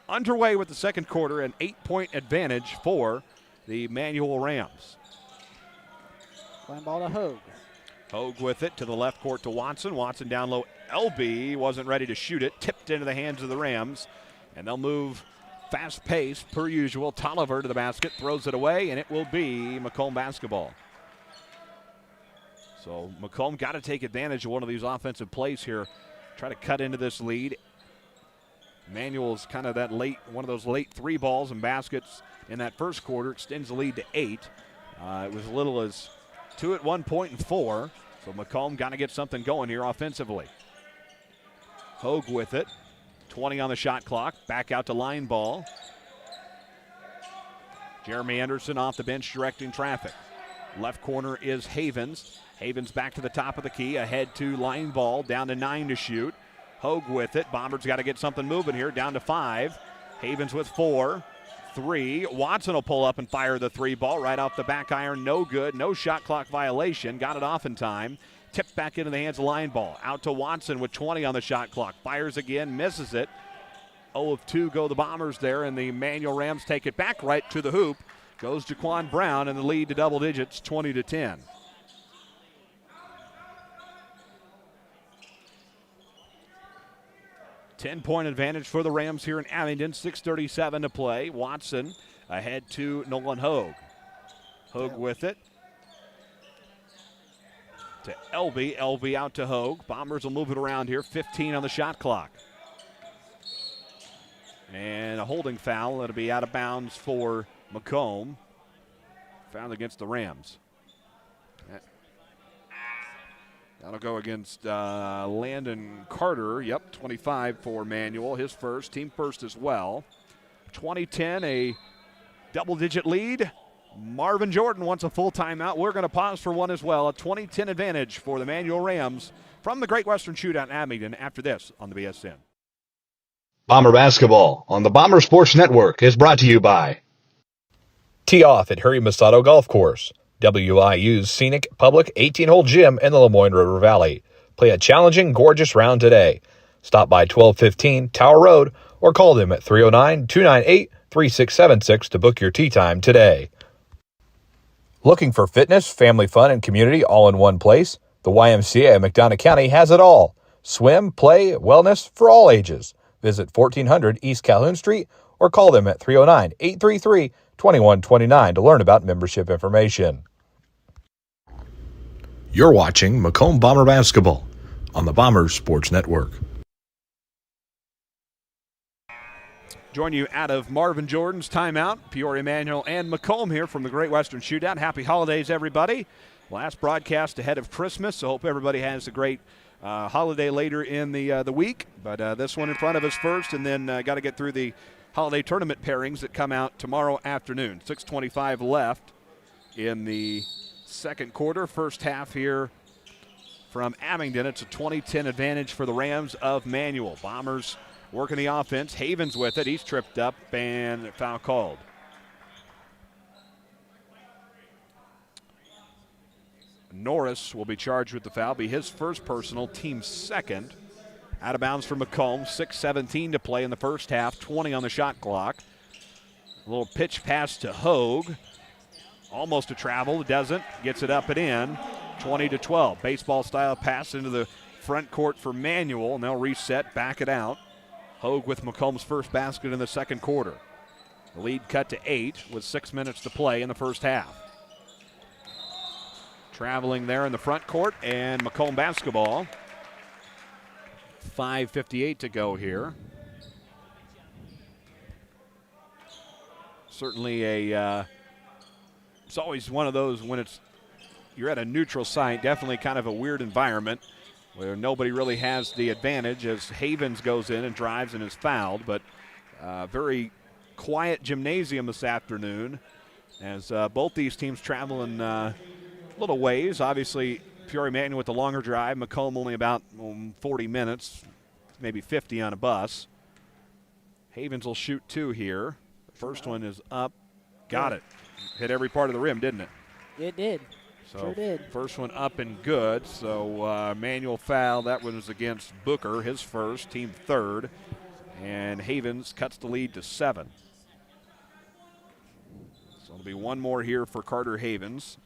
underway with the second quarter. An 8-point advantage for the Manual Rams. Line ball to Hogue. Hogue with it to the left court to Watson. Watson down low. LB wasn't ready to shoot it. Tipped into the hands of the Rams. And they'll move fast pace per usual. Tolliver to the basket. Throws it away. And it will be Macomb basketball. So Macomb got to take advantage of one of these offensive plays here. Try to cut into this lead. Manuel's kind of that late, one of those late 3 balls and baskets in that first quarter. Extends the lead to 8. It was as little as 2 at one point and 4. So Macomb got to get something going here offensively. Hogue with it. 20 on the shot clock. Back out to line ball. Jeremy Anderson off the bench directing traffic. Left corner is Havens. Havens back to the top of the key. Ahead to line ball. Down to 9 to shoot. Hogue with it. Bombers got to get something moving here. Down to 5. Havens with 4. 3. Watson will pull up and fire the 3 ball right off the back iron. No good. No shot clock violation. Got it off in time. Tipped back into the hands of line ball. Out to Watson with 20 on the shot clock. Fires again. Misses it. 0 of 2 go the Bombers there, and the Manual Rams take it back right to the hoop. Goes Jaquan Brown, and the lead to double digits, 20-10. Ten-point advantage for the Rams here in Abingdon. 6:37 to play. Watson ahead to Nolan Hogue. Hogue with it. To LB. LB out to Hogue. Bombers will move it around here. 15 on the shot clock. And a holding foul. That'll be out of bounds for Macomb. Foul against the Rams. That'll go against Landon Carter. Yep, 25 for Manuel. His first, team first as well. 20-10, a double-digit lead. Marvin Jordan wants a full timeout. We're going to pause for one as well. A 20-10 advantage for the Manual Rams from the Great Western Shootout in Abingdon after this on the BSN. Bomber basketball on the Bomber Sports Network is brought to you by Tee off at Hurry Masato Golf Course, WIU's scenic public 18-hole gym in the Lemoyne River Valley. Play a challenging, gorgeous round today. Stop by 1215 Tower Road or call them at 309-298-3676 to book your tee time today. Looking for fitness, family fun, and community all in one place? The YMCA of McDonough County has it all. Swim, play, wellness for all ages. Visit 1400 East Calhoun Street or call them at 309-833-2129 to learn about membership information. You're watching Macomb Bomber Basketball on the Bombers Sports Network. Join you out of Marvin Jordan's timeout. Peoria Manual and Macomb here from the Great Western Shootout. Happy holidays, everybody. Last broadcast ahead of Christmas, so hope everybody has a great holiday later in the week. But this one in front of us first, and then got to get through the holiday tournament pairings that come out tomorrow afternoon. 6:25 left in the second quarter. First half here from Abingdon. It's a 20-10 advantage for the Rams of Manual. Bombers working the offense. Havens with it. He's tripped up and foul called. Norris will be charged with the foul. Be his first personal, team second. Out of bounds for Macomb. 6:17 to play in the first half. 20 on the shot clock. A little pitch pass to Hogue. Almost a travel. Doesn't. Gets it up and in. 20-12. Baseball style pass into the front court for Manual. And they'll reset, back it out. Hogue with Macomb's first basket in the second quarter. The lead cut to 8 with 6 minutes to play in the first half. Traveling there in the front court, and Macomb basketball. 5:58 to go here. Certainly it's always one of those when you're at a neutral site, definitely kind of a weird environment where nobody really has the advantage as Havens goes in and drives and is fouled, but very quiet gymnasium this afternoon as both these teams traveling little ways. Obviously, Peoria Manual with the longer drive. Macomb only about 40 minutes, maybe 50 on a bus. Havens will shoot 2 here. The first one is up. Got it. Hit every part of the rim, didn't it? It did. So Sure did. First one up and good. So Manual foul. That one was against Booker, his first, team third. And Havens cuts the lead to 7. So it'll be one more here for Carter Havens.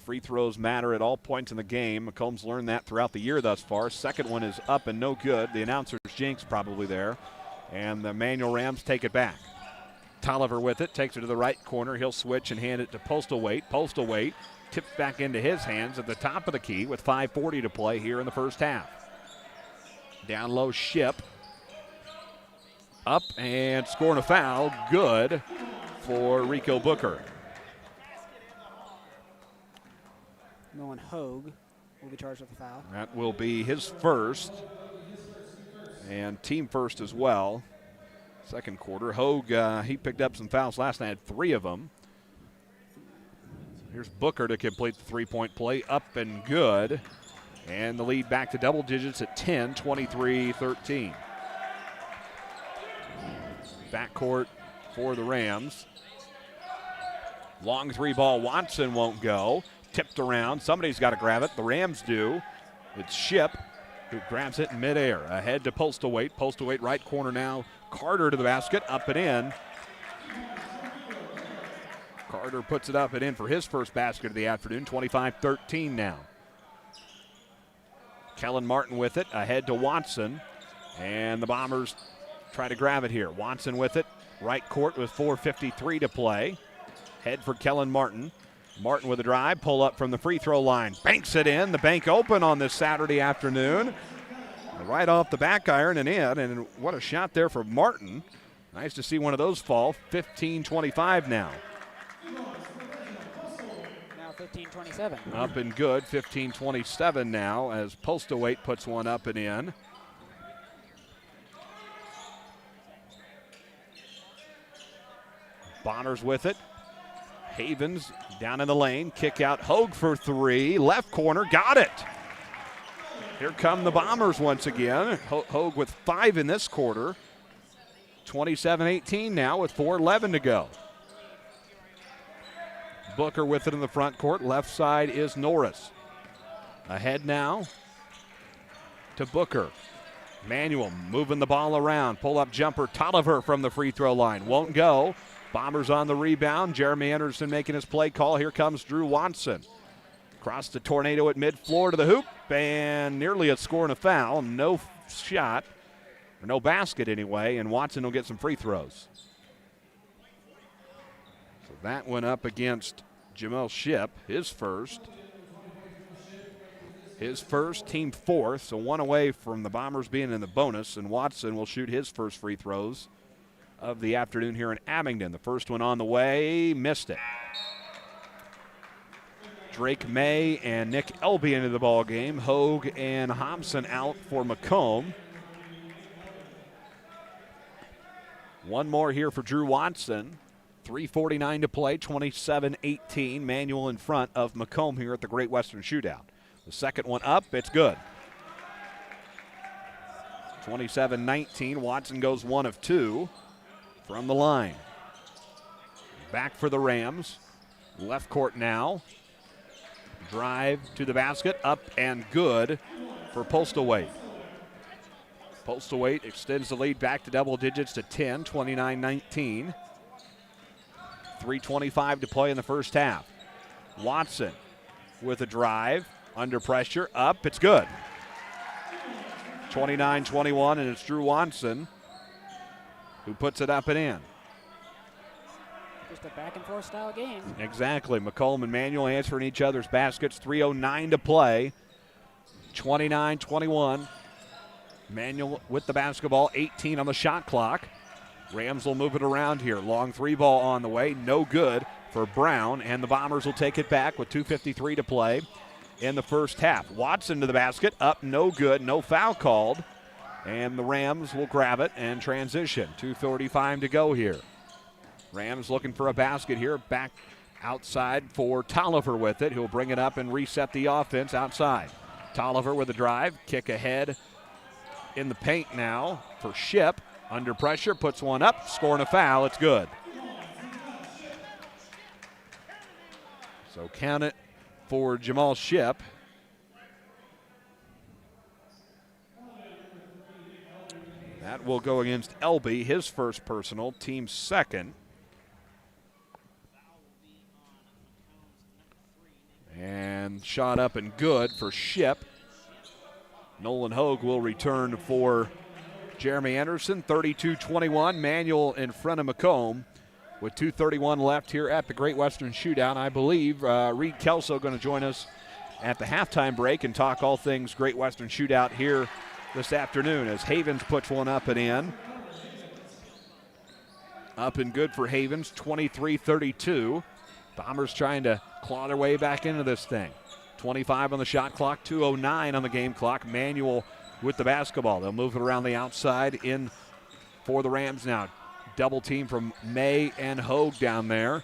Free throws matter at all points in the game. Macomb's learned that throughout the year thus far. Second one is up and no good. The announcer's jinx probably there. And the Manual Rams take it back. Tolliver with it, takes it to the right corner. He'll switch and hand it to Postlethwaite. Postlethwaite tips back into his hands at the top of the key with 5:40 to play here in the first half. Down low, Ship. Up and scoring a foul. Good for Rico Booker. Nolan Hogue will be charged with a foul. That will be his first and team first as well. Second quarter. Hogue, he picked up some fouls last night, had 3 of them. Here's Booker to complete the three-point play. Up and good. And the lead back to double digits at 10, 23-13. Backcourt for the Rams. Long 3 ball. Watson won't go. Tipped around. Somebody's got to grab it. The Rams do. It's Ship who grabs it in midair. Ahead to Postlethwaite. Postlethwaite right corner now. Carter to the basket. Up and in. Carter puts it up and in for his first basket of the afternoon. 25-13 now. Kellen Martin with it. Ahead to Watson. And the Bombers try to grab it here. Watson with it. Right court with 4:53 to play. Head for Kellen Martin. Martin with a drive, pull up from the free throw line. Banks it in. The bank open on this Saturday afternoon. Right off the back iron and in. And what a shot there for Martin. Nice to see one of those fall. 15-25 now. Now 15-27. Up and good. 15-27 now as Postlethwaite puts one up and in. Bonners with it. Havens down in the lane. Kick out. Hogue for 3. Left corner. Got it. Here come the Bombers once again. Hogue with 5 in this quarter. 27-18 now with 4:11 to go. Booker with it in the front court. Left side is Norris. Ahead now to Booker. Manuel moving the ball around. Pull-up jumper. Tolliver from the free throw line. Won't go. Bombers on the rebound. Jeremy Anderson making his play call. Here comes Drew Watson. Across the tornado at mid-floor to the hoop. And nearly a score and a foul. No shot. Or no basket anyway. And Watson will get some free throws. So that went up against Jamel Ship. His first. His first, team fourth. So one away from the Bombers being in the bonus. And Watson will shoot his first free throws of the afternoon here in Abingdon. The first one on the way, missed it. Drake May and Nick Elby into the ball game. Hogue and Hobson out for Macomb. One more here for Drew Watson. 3:49 to play, 27-18. Manual in front of Macomb here at the Great Western Shootout. The second one up, it's good. 27-19, Watson goes 1 of 2 from the line. Back for the Rams. Left court now. Drive to the basket, up and good for Postlethwaite. Postlethwaite extends the lead back to double digits to 10, 29-19. 3:25 to play in the first half. Watson with a drive, under pressure, up, it's good. 29-21, and it's Drew Watson who puts it up and in. Just a back-and-forth style game. Exactly. Macomb and Manuel answering each other's baskets. 3:09 to play. 29-21. Manuel with the basketball. 18 on the shot clock. Rams will move it around here. Long 3-ball on the way. No good for Brown, and the Bombers will take it back with 2:53 to play in the first half. Watson to the basket. Up, no good. No foul called. And the Rams will grab it and transition. 2:35 to go here. Rams looking for a basket here. Back outside for Tolliver with it. He'll bring it up and reset the offense outside. Tolliver with a drive. Kick ahead in the paint now for Ship. Under pressure, puts one up, scoring a foul. It's good. So count it for Jamal Ship. That will go against Elby, his first personal, team second. And shot up and good for Ship. Nolan Hogue will return for Jeremy Anderson. 32-21, Manual in front of Macomb with 2:31 left here at the Great Western Shootout. I believe Reed Kelso going to join us at the halftime break and talk all things Great Western Shootout here this afternoon as Havens puts one up and in. Up and good for Havens, 23-32. Bombers trying to claw their way back into this thing. 25 on the shot clock, 2:09 on the game clock. Manual with the basketball. They'll move it around the outside in for the Rams now. Double team from May and Hogue down there.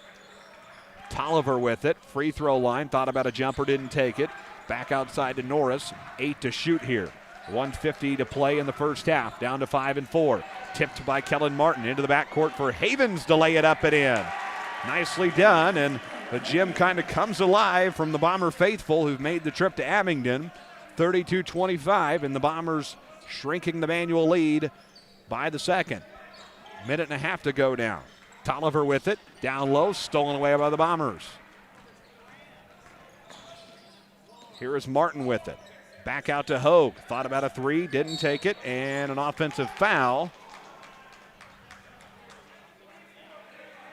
Tolliver with it. Free throw line. Thought about a jumper, didn't take it. Back outside to Norris. 8 to shoot here. 1:50 to play in the first half. Down to 5 and 4. Tipped by Kellen Martin into the backcourt for Havens to lay it up and in. Nicely done, and the gym kind of comes alive from the Bomber faithful who've made the trip to Abingdon. 32-25, and the Bombers shrinking the Manual lead by the second. Minute and a half to go now. Tolliver with it, down low, stolen away by the Bombers. Here is Martin with it. Back out to Hogue. Thought about a three, didn't take it, and an offensive foul.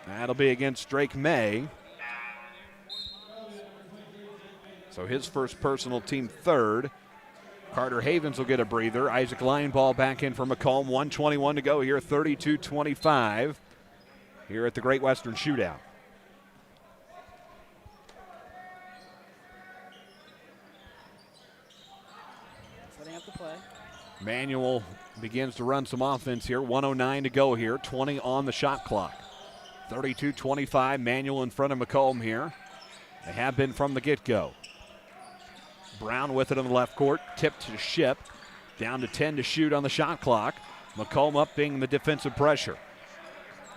That'll be against Drake May. So his first personal, team third. Carter Havens will get a breather. Isaac Lineball back in for Macomb. 1:21 to go here, 32-25 here at the Great Western Shootout. Setting up the play. Manual begins to run some offense here. 1:09 to go here, 20 on the shot clock. 32-25, Manual in front of Macomb here. They have been from the get-go. Brown with it on the left court, tipped to Ship. Down to 10 to shoot on the shot clock. Macomb up being the defensive pressure.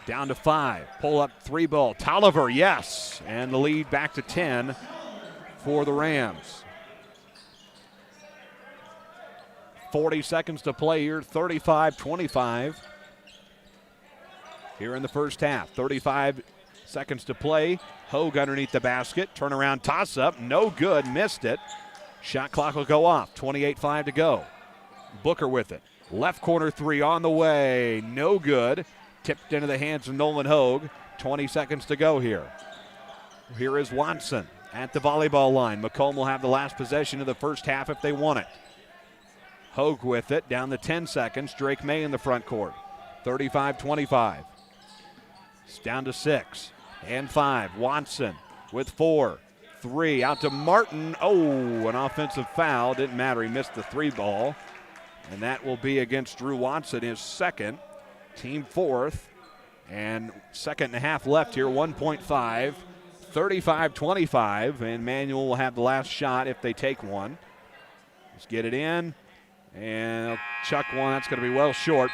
Down to 5, pull up three ball. Tolliver, yes, and the lead back to 10 for the Rams. 40 seconds to play here, 35-25. Here in the first half, 35 seconds to play. Hogue underneath the basket. Turnaround toss up, no good, missed it. Shot clock will go off, 28-5 to go. Booker with it. Left corner three on the way, no good. Tipped into the hands of Nolan Hogue. 20 seconds to go here. Here is Watson at the volleyball line. Macomb will have the last possession of the first half if they want it. Hogue with it, down to 10 seconds. Drake May in the front court. 35-25. It's down to 6 and 5. Watson with 4, 3 out to Martin. Oh, an offensive foul. Didn't matter. He missed the three ball. And that will be against Drew Watson, his second, team fourth. And second and a half left here, 1.5. 35-25. And Manual will have the last shot if they take one. Let's get it in. And they'll chuck one. That's going to be well short.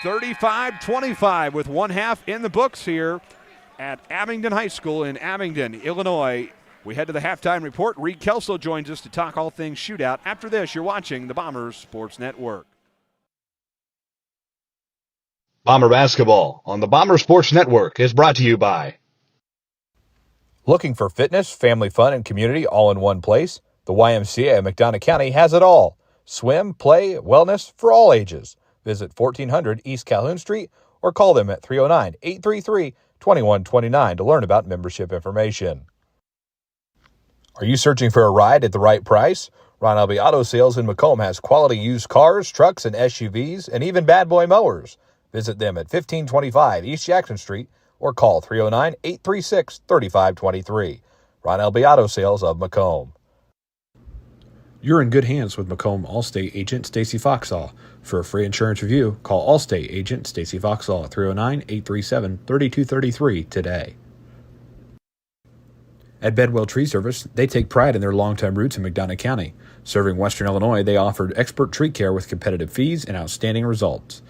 35-25 with one half in the books here at Abingdon High School in Abingdon, Illinois. We head to the halftime report. Reed Kelso joins us to talk all things shootout. After this, you're watching the Bombers Sports Network. Bomber basketball on the Bomber Sports Network is brought to you by. Looking for fitness, family fun, and community all in one place? The YMCA of McDonough County has it all. Swim, play, wellness for all ages. Visit 1400 East Calhoun Street or call them at 309-833-2129 to learn about membership information. Are you searching for a ride at the right price? Ron Albee Auto Sales in Macomb has quality used cars, trucks, and SUVs, and even bad boy mowers. Visit them at 1525 East Jackson Street or call 309-836-3523. Ron Albee Auto Sales of Macomb. You're in good hands with Macomb Allstate agent Stacy Foxall. For a free insurance review, call Allstate agent Stacy Foxall at 309-837-3233 today. At Bedwell Tree Service, they take pride in their long-time roots in McDonough County. Serving Western Illinois, they offered expert tree care with competitive fees and outstanding results.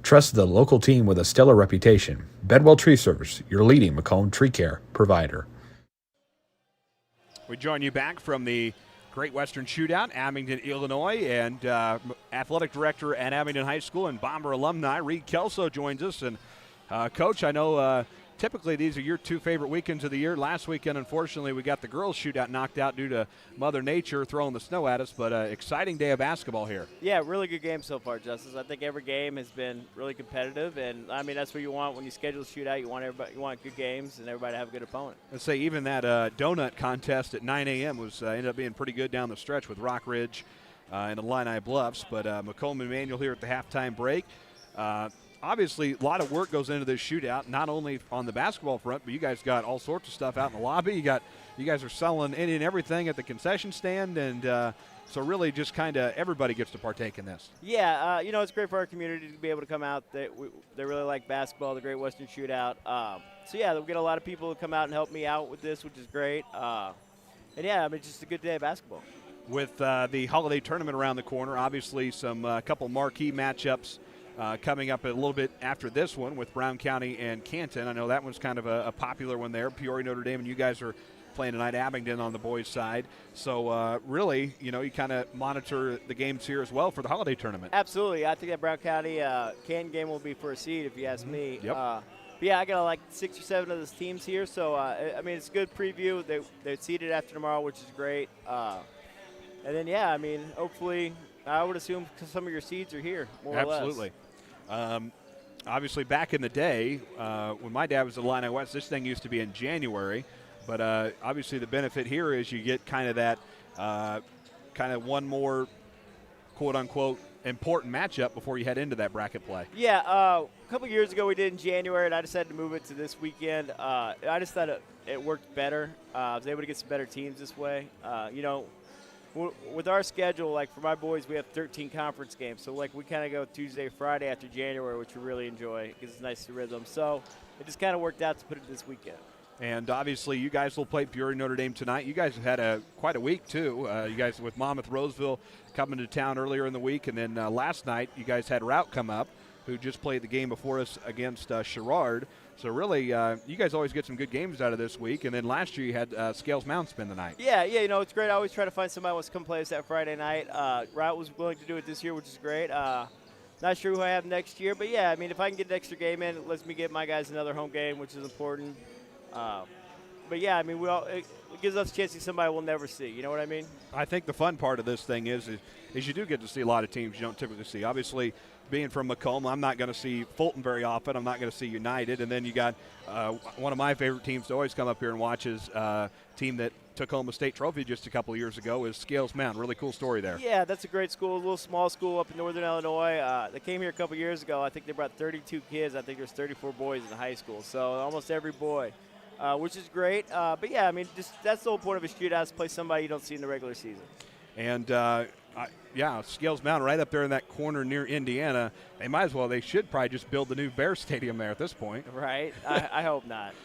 Trust the local team with a stellar reputation. Bedwell Tree Service, your leading Macomb tree care provider. We join you back from the Great Western Shootout, Abingdon, Illinois, and athletic director at Abingdon High School and Bomber alumni, Reed Kelso joins us. And Coach, I know typically these are your two favorite weekends of the year. Last weekend, unfortunately, we got the girls' shootout knocked out due to Mother Nature throwing the snow at us, but exciting day of basketball here. Yeah, really good game so far, Justice. I think every game has been really competitive, and I mean that's what you want when you schedule a shootout. You want good games and everybody to have a good opponent. Let's say even that donut contest at 9 a.m. was ended up being pretty good down the stretch with Rock Ridge and Illini Bluffs, but Macomb and Manual here at the halftime break. Obviously, a lot of work goes into this shootout, not only on the basketball front, but you guys got all sorts of stuff out in the lobby. You guys are selling any and everything at the concession stand, and so really just kind of everybody gets to partake in this. Yeah, it's great for our community to be able to come out. They really like basketball, the Great Western Shootout. So, yeah, they'll get a lot of people to come out and help me out with this, which is great. And, yeah, I mean, just a good day of basketball. With the holiday tournament around the corner, obviously some couple marquee matchups coming up a little bit after this one with Brown County and Canton. I know that one's kind of a popular one there. Peoria, Notre Dame, and you guys are playing tonight Abingdon on the boys' side. So, really, you kind of monitor the games here as well for the holiday tournament. Absolutely. I think that Brown County Canton game will be for a seed, if you ask me. Yep. But yeah, I got like 6 or 7 of those teams here. So, I mean, it's a good preview. They're seeded after tomorrow, which is great. And then, yeah, I mean, hopefully, I would assume some of your seeds are here, more or less. Absolutely. Obviously, back in the day, when my dad was at Illini West, this thing used to be in January. But obviously, the benefit here is you get kind of that kind of one more, quote-unquote, important matchup before you head into that bracket play. Yeah, a couple years ago we did in January, and I decided to move it to this weekend. I just thought it worked better. I was able to get some better teams this way. With our schedule, like for my boys, we have 13 conference games. So, like, we kind of go Tuesday, Friday after January, which we really enjoy because it's nice to rhythm. So, it just kind of worked out to put it this weekend. And obviously, you guys will play Peoria Notre Dame tonight. You guys have had quite a week, too. You guys with Monmouth Roseville coming to town earlier in the week. And then last night, you guys had Route come up, who just played the game before us against Sherrard. So, really, you guys always get some good games out of this week. And then last year, you had Scales Mound spend the night. Yeah, it's great. I always try to find somebody who wants to come play us that Friday night. Route was willing to do it this year, which is great. Not sure who I have next year. But, yeah, I mean, if I can get an extra game in, it lets me get my guys another home game, which is important. But, yeah, I mean, it gives us a chance to see somebody we'll never see. You know what I mean? I think the fun part of this thing is you do get to see a lot of teams you don't typically see. Obviously, being from Macomb, I'm not going to see Fulton very often. I'm not going to see United. And then you got one of my favorite teams to always come up here and watch is a team that took home a state trophy just a couple of years ago is Scales Mound. Really cool story there. Yeah, that's a great school, a little small school up in northern Illinois. They came here a couple years ago. I think they brought 32 kids. I think there's 34 boys in high school, so almost every boy. Which is great. But, yeah, I mean, that's the whole point of a shootout is to play somebody you don't see in the regular season. And, Scales Mound right up there in that corner near Indiana. They should probably just build the new Bear Stadium there at this point. Right. I hope not.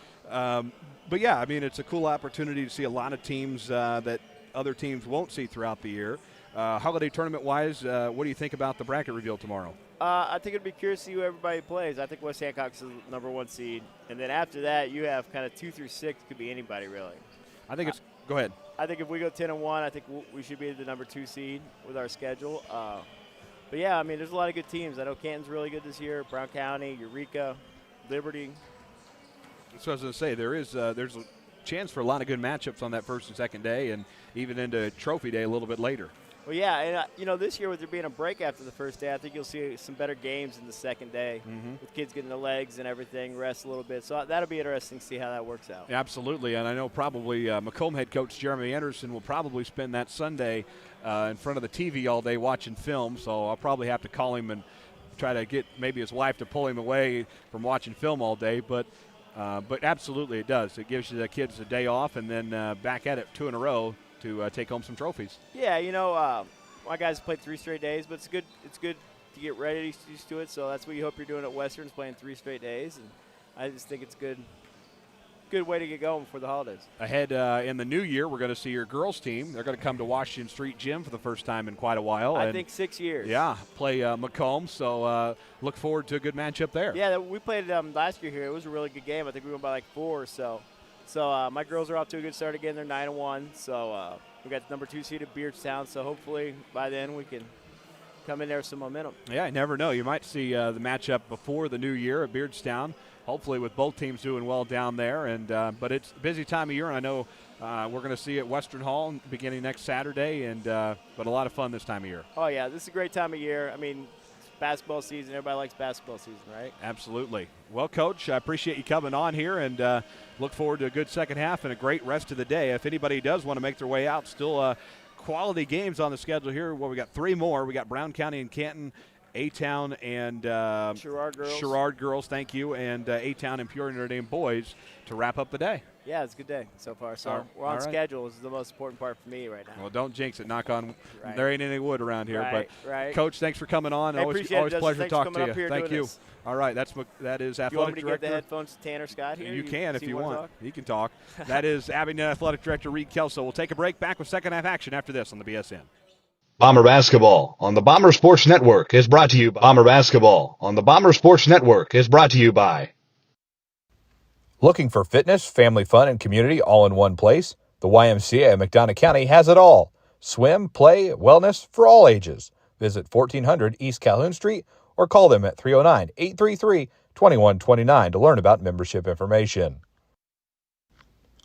But, yeah, I mean, it's a cool opportunity to see a lot of teams that other teams won't see throughout the year. Holiday tournament-wise, what do you think about the bracket reveal tomorrow? I think it'd be curious to see who everybody plays. I think West Hancock's the number 1 seed. And then after that, you have kind of 2 through 6. Could be anybody, really. I think go ahead. I think if we go 10-1, I think we should be the number 2 seed with our schedule. But, yeah, I mean, there's a lot of good teams. I know Canton's really good this year. Brown County, Eureka, Liberty. So I was going to say, there's a chance for a lot of good matchups on that first and second day and even into Trophy Day a little bit later. Well, yeah, and, this year with there being a break after the first day, I think you'll see some better games in the second day with kids getting the legs and everything, rest a little bit. So that'll be interesting to see how that works out. Absolutely, and I know probably Macomb head coach Jeremy Anderson will probably spend that Sunday in front of the TV all day watching film, so I'll probably have to call him and try to get maybe his wife to pull him away from watching film all day, but absolutely it does. It gives the kids a day off and then back at it 2 in a row to take home some trophies. Yeah, my guys played 3 straight days, but it's good to get ready used to it. So that's what you hope you're doing at Western's, playing 3 straight days. And I just think it's a good way to get going before the holidays. Ahead in the new year, we're going to see your girls team. They're going to come to Washington Street Gym for the first time in quite a while. I think 6 years. Yeah, play Macomb. So look forward to a good matchup there. Yeah, we played last year here. It was a really good game. I think we won by like 4 or so. So my girls are off to a good start again. They're 9-1. So we got the number 2 seed at Beardstown. So hopefully by then we can come in there with some momentum. Yeah, I never know. You might see the matchup before the new year at Beardstown. hopefully with both teams doing well down there. And but it's a busy time of year, and I know we're going to see at Western Hall beginning next Saturday, and but a lot of fun this time of year. Oh, yeah, this is a great time of year. I mean, it's basketball season. Everybody likes basketball season, right? Absolutely. Well, Coach, I appreciate you coming on here, and look forward to a good second half and a great rest of the day. If anybody does want to make their way out, still quality games on the schedule here. Well, we got 3 more. We got Brown County and Canton, A-Town and Sherrard girls, thank you, and A-Town and Peoria Notre Dame boys to wrap up the day. Yeah, it's a good day so far. So we're on schedule. This is the most important part for me right now. Well, don't jinx it. Knock on. Right. There ain't any wood around here. Right, but right. Coach, thanks for coming on. I always appreciate it, pleasure to talk to you. Thank you. This. All right, that is athletic you want me to director. give the headphones to Tanner Scott here? You can if you want. Talk? He can talk. That is Abingdon athletic director Reed Kelso. We'll take a break. Back with second half action after this on the BSN. Bomber Basketball on the Bomber Sports Network is brought to you by Bomber Basketball on the Bomber Sports Network is brought to you by. Looking for fitness, family fun, and community all in one place? The YMCA of McDonough County has it all. Swim, play, wellness for all ages. Visit 1400 East Calhoun Street or call them at 309-833-2129 to learn about membership information.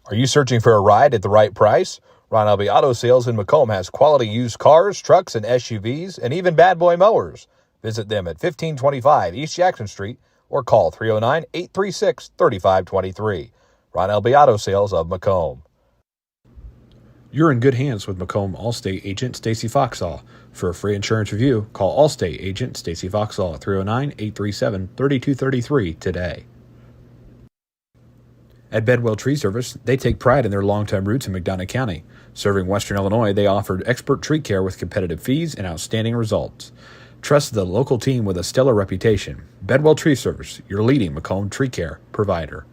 Are you searching for a ride at the right price? Ron Elby Auto Sales in Macomb has quality used cars, trucks, and SUVs, and even bad boy mowers. Visit them at 1525 East Jackson Street or call 309-836-3523. Ron Elby Auto Sales of Macomb. You're in good hands with Macomb Allstate agent Stacy Foxall. For a free insurance review, call Allstate agent Stacy Foxall at 309-837-3233 today. At Bedwell Tree Service, they take pride in their long-time roots in McDonough County. Serving Western Illinois, they offered expert tree care with competitive fees and outstanding results. Trust the local team with a stellar reputation. Bedwell Tree Service, your leading Macomb tree care provider.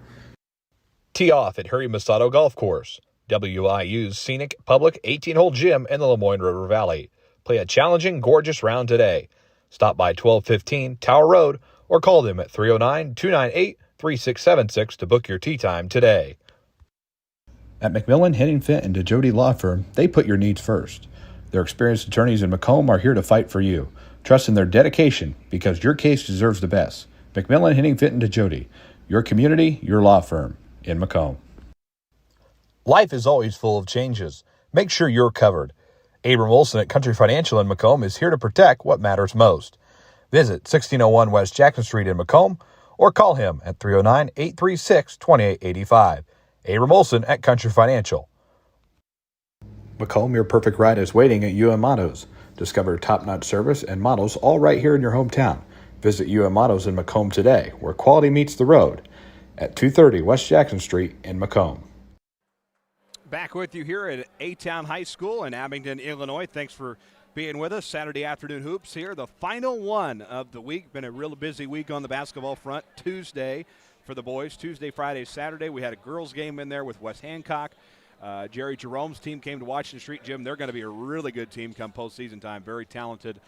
Tee off at Harry Masato Golf Course, WIU's scenic public 18-hole gym in the Lemoyne River Valley. Play a challenging, gorgeous round today. Stop by 1215 Tower Road or call them at 309-298-3676 to book your tee time today. At McMillan, Henningfit, and DeJody Law Firm, they put your needs first. Their experienced attorneys in Macomb are here to fight for you. Trust in their dedication because your case deserves the best. McMillan, Henningfit, and DeJody, your community, your law firm in Macomb. Life is always full of changes. Make sure you're covered. Abram Olson at Country Financial in Macomb is here to protect what matters most. Visit 1601 West Jackson Street in Macomb or call him at 309-836-2885. Abram Olson at Country Financial. Macomb, your perfect ride is waiting at UM Autos. Discover top-notch service and models all right here in your hometown. Visit UM Autos in Macomb today, where quality meets the road, at 230 West Jackson Street in Macomb. Back with you here at A-Town High School in Abingdon, Illinois. Thanks for being with us. Saturday afternoon hoops here, the final one of the week. Been a real busy week on the basketball front. Tuesday for the boys. Tuesday, Friday, Saturday. We had a girls game in there with West Hancock. Jerry Jerome's team came to Washington Street Gym. They're going to be a really good team come postseason time. Very talented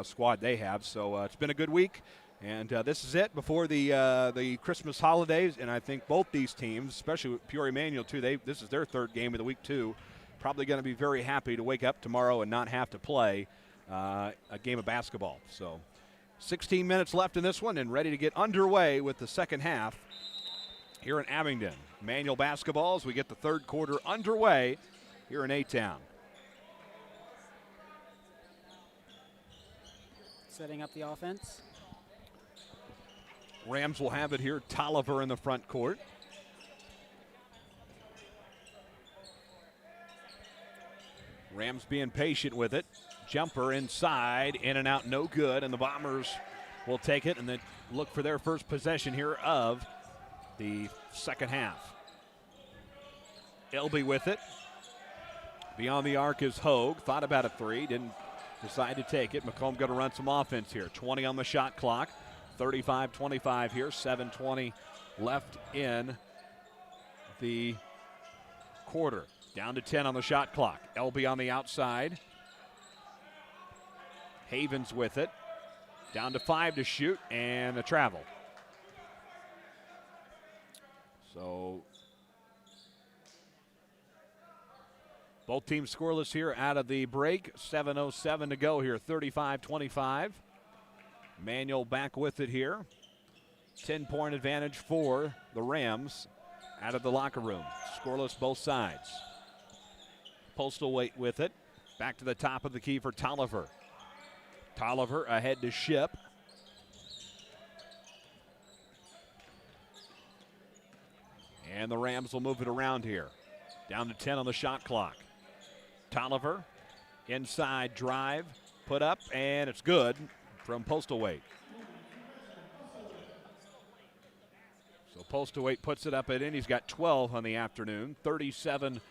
squad they have. So it's been a good week. And this is it before the Christmas holidays. And I think both these teams, especially with Peoria Manual, too, this is their third game of the week, too. Probably going to be very happy to wake up tomorrow and not have to play a game of basketball. So 16 minutes left in this one and ready to get underway with the second half here in Abingdon. Manual basketball as we get the third quarter underway here in A-Town. Setting up the offense. Rams will have it here. Tolliver in the front court. Rams being patient with it. Jumper inside, in and out, no good. And the Bombers will take it and then look for their first possession here of the second half. Elby with it. Beyond the arc is Hogue. Thought about a three, didn't decide to take it. Macomb going to run some offense here. 20 on the shot clock. 35-25 here. 7:20 left in the quarter. Down to 10 on the shot clock. Elby on the outside. Havens with it. Down to 5 to shoot and a travel. So both teams scoreless here out of the break. 7:07 to go here. 35-25. Manuel back with it here. 10-point advantage for the Rams out of the locker room. Scoreless both sides. Postlethwaite with it. Back to the top of the key for Tolliver. Tolliver ahead to Ship. And the Rams will move it around here. Down to 10 on the shot clock. Tolliver, inside drive, put up, and it's good from Postlethwaite. So Postlethwaite puts it up and in. He's got 12 on the afternoon, 37-25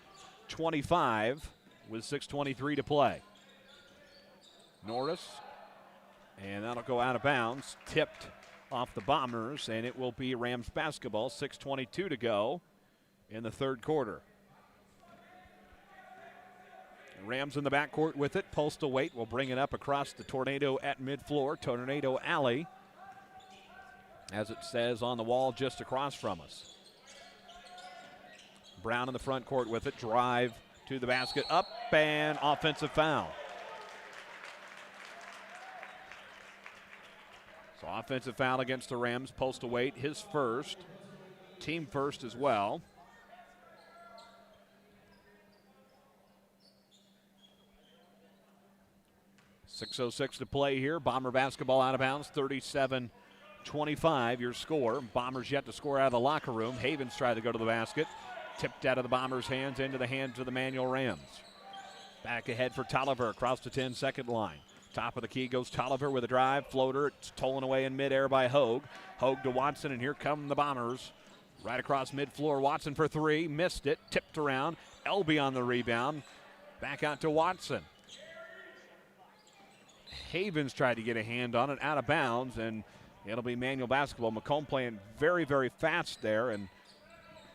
with 6:23 to play. Norris, and that'll go out of bounds, tipped off the Bombers, and it will be Rams basketball, 6:22 to go in the third quarter. Rams in the backcourt with it. Postlethwaite will bring it up across the Tornado at midfloor, Tornado Alley, as it says on the wall just across from us. Brown in the front court with it. Drive to the basket, up, and offensive foul. So offensive foul against the Rams. Postlethwaite, his first, team first as well. .606 to play here. Bomber basketball out of bounds, 37-25 your score. Bombers yet to score out of the locker room. Havens tried to go to the basket. Tipped out of the Bombers' hands into the hands of the Manual Rams. Back ahead for Tolliver across the 10-second line. Top of the key goes Tolliver with a drive. Floater, it's stolen away in midair by Hogue. Hogue to Watson, and here come the Bombers. Right across midfloor, Watson for three. Missed it, tipped around. Elby on the rebound. Back out to Watson. Havens tried to get a hand on it, out of bounds, and it'll be Manual basketball. Macomb playing very, very fast there, and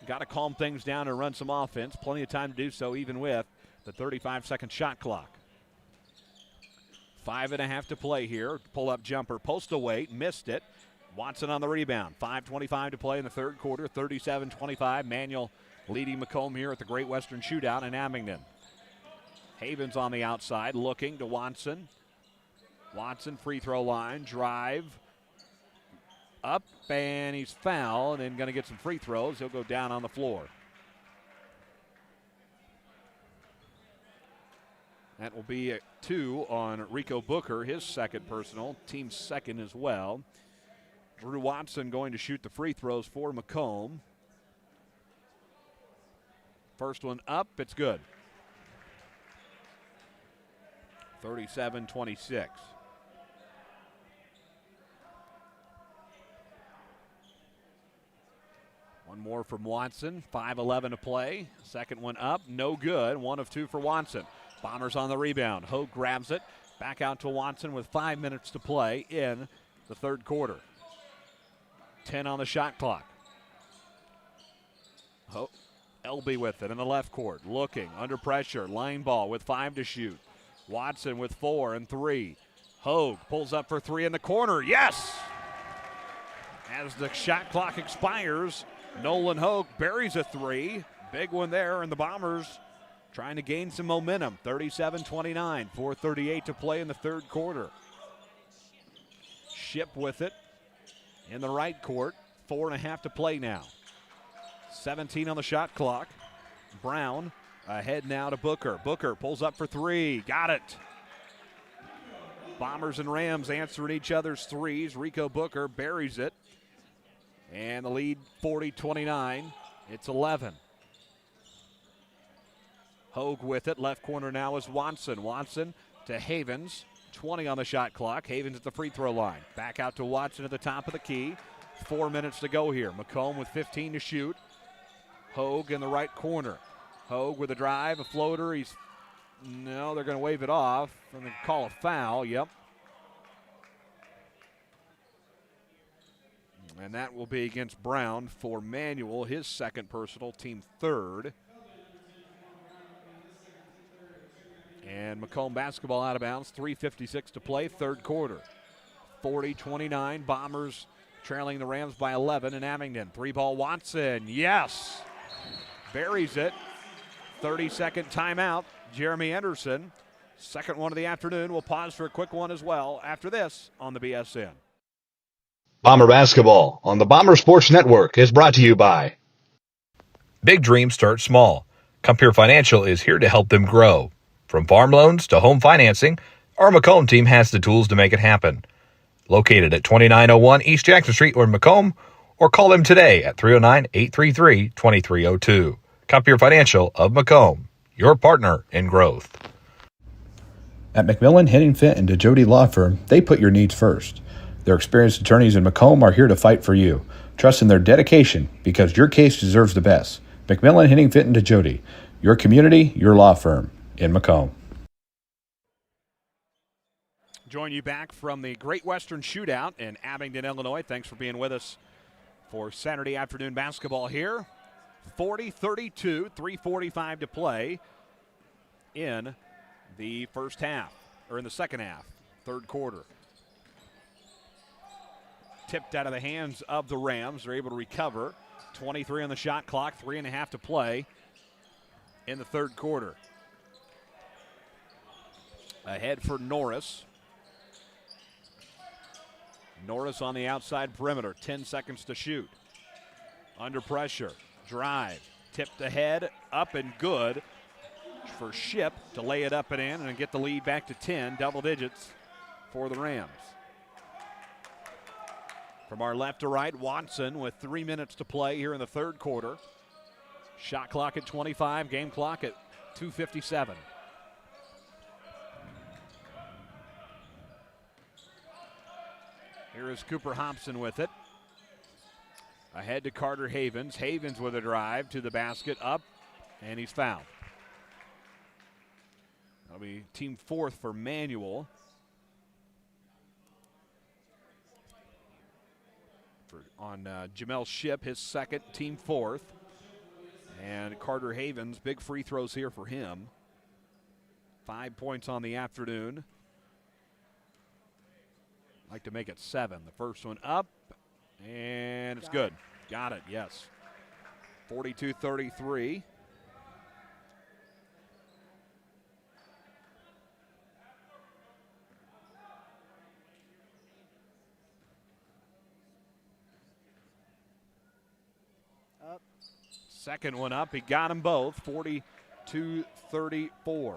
got to calm things down and run some offense. Plenty of time to do so, even with the 35-second shot clock. 5.5 to play here. Pull-up jumper, Postlethwaite, missed it. Watson on the rebound. 5:25 to play in the third quarter, 37-25. Manual leading Macomb here at the Great Western Shootout in Abingdon. Havens on the outside, looking to Watson. Watson, free throw line, drive, up, and he's fouled and going to get some free throws. He'll go down on the floor. That will be a 2 on Rico Booker, his second personal, team second as well. Drew Watson going to shoot the free throws for Macomb. First one up, it's good. 37-26. One more from Watson, 5:11 to play. Second one up, no good. 1 of 2 for Watson. Bombers on the rebound. Hogue grabs it. Back out to Watson with 5 minutes to play in the third quarter. 10 on the shot clock. Elby with it in the left court. Looking, under pressure. Line ball with 5 to shoot. Watson with 4 and 3. Hogue pulls up for 3 in the corner. Yes! As the shot clock expires, Nolan Hogue buries a 3. Big one there, and the Bombers trying to gain some momentum. 37-29, 4:38 to play in the third quarter. Ship with it in the right court. 4.5 to play now. 17 on the shot clock. Brown ahead now to Booker. Booker pulls up for 3. Got it. Bombers and Rams answering each other's threes. Rico Booker buries it. And the lead 40-29. It's 11. Hogue with it. Left corner now is Watson. Watson to Havens. 20 on the shot clock. Havens at the free throw line. Back out to Watson at the top of the key. 4 minutes to go here. Macomb with 15 to shoot. Hogue in the right corner. Hogue with a drive, a floater. No, they're going to wave it off and then call a foul. Yep. And that will be against Brown for Manual, his second personal, team third. And Macomb basketball out of bounds, 3:56 to play, third quarter. 40-29, Bombers trailing the Rams by 11 in Abingdon. 3-ball Watson, yes! Buries it. 30-second timeout, Jeremy Anderson. Second one of the afternoon. We'll pause for a quick one as well after this on the BSN. Bomber basketball on the Bomber Sports Network is brought to you by Big dreams start small. Compeer Financial is here to help them grow. From farm loans to home financing, our Macomb team has the tools to make it happen. Located at 2901 East Jackson Street or in Macomb, or call them today at 309-833-2302. Compeer Financial of Macomb, your partner in growth. At McMillan, Henning Fint, and DeJody Law Firm, they put your needs first. Their experienced attorneys in Macomb are here to fight for you. Trust in their dedication because your case deserves the best. McMillan, Henning Fint, and DeJody, your community, your law firm in Macomb. Join you back from the Great Western Shootout in Abingdon, Illinois. Thanks for being with us for Saturday afternoon basketball here. 40-32, 3:45 to play in the first half, or in the second half, third quarter. Tipped out of the hands of the Rams. They're able to recover. 23 on the shot clock, 3.5 to play in the third quarter. Ahead for Norris. Norris on the outside perimeter, 10 seconds to shoot. Under pressure, drive, tipped ahead, up and good for Ship to lay it up and in and get the lead back to 10, double digits for the Rams. From our left to right, Watson with 3 minutes to play here in the third quarter. Shot clock at 25, game clock at 2:57. Here is Cooper Hobson with it. Ahead to Carter Havens. Havens with a drive to the basket, up, and he's fouled. That'll be team fourth for Manuel. On Jamel Ship, his second, team fourth. And Carter Havens, big free throws here for him. 5 points on the afternoon. Like to make it 7. The first one up, and it's good. Got it, yes. 42-33. Up. Second one up, he got them both, 42-34.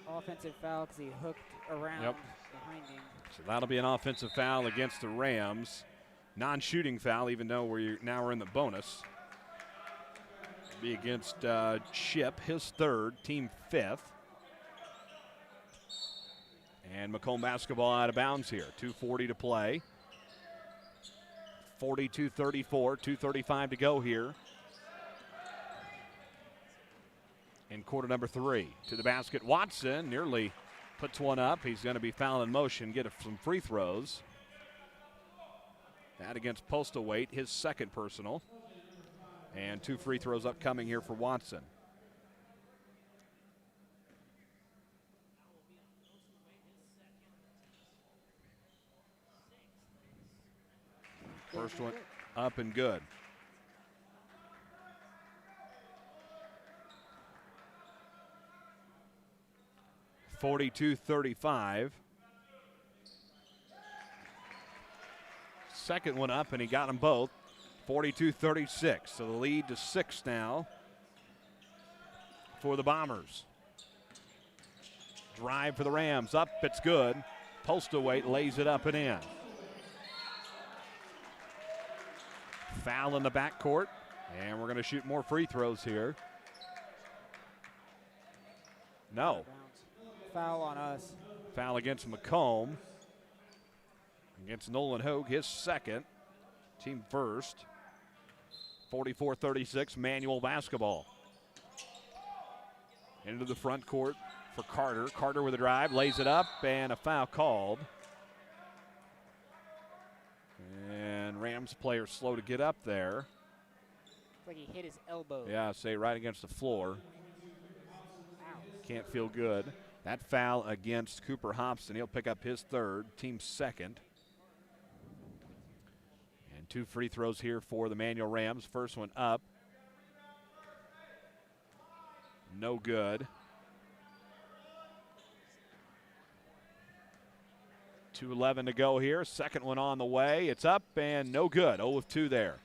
Offensive foul because he hooked around behind him. So that'll be an offensive foul against the Rams. Non-shooting foul, even though we're in the bonus. Be against Ship, his third, team fifth. And Macomb basketball out of bounds here. 2:40 to play. 42-34, 2:35 to go here. In quarter number 3. To the basket, Watson nearly puts one up. He's going to be foul in motion, get some free throws. That against Postal Weight, his second personal. And 2 free throws upcoming here for Watson. First one up and good. (42-35). Second one up, and he got them both. 42-36. So the lead to 6 now for the Bombers. Drive for the Rams. Up, it's good. Postal Weight lays it up and in. Foul in the backcourt, and we're going to shoot more free throws here. No. Foul on us. Foul against Macomb. Against Nolan Hogue, his second. Team first. 44-36, Manual basketball. Into the front court for Carter. Carter with a drive, lays it up, and a foul called. And Rams player slow to get up there. It's like he hit his elbow. Yeah, say right against the floor. Can't feel good. That foul against Cooper Hobson. He'll pick up his third, team second. 2 free throws here for the Manual Rams. First one up. No good. 2:11 to go here. Second one on the way. It's up and no good. 0 of 2 there.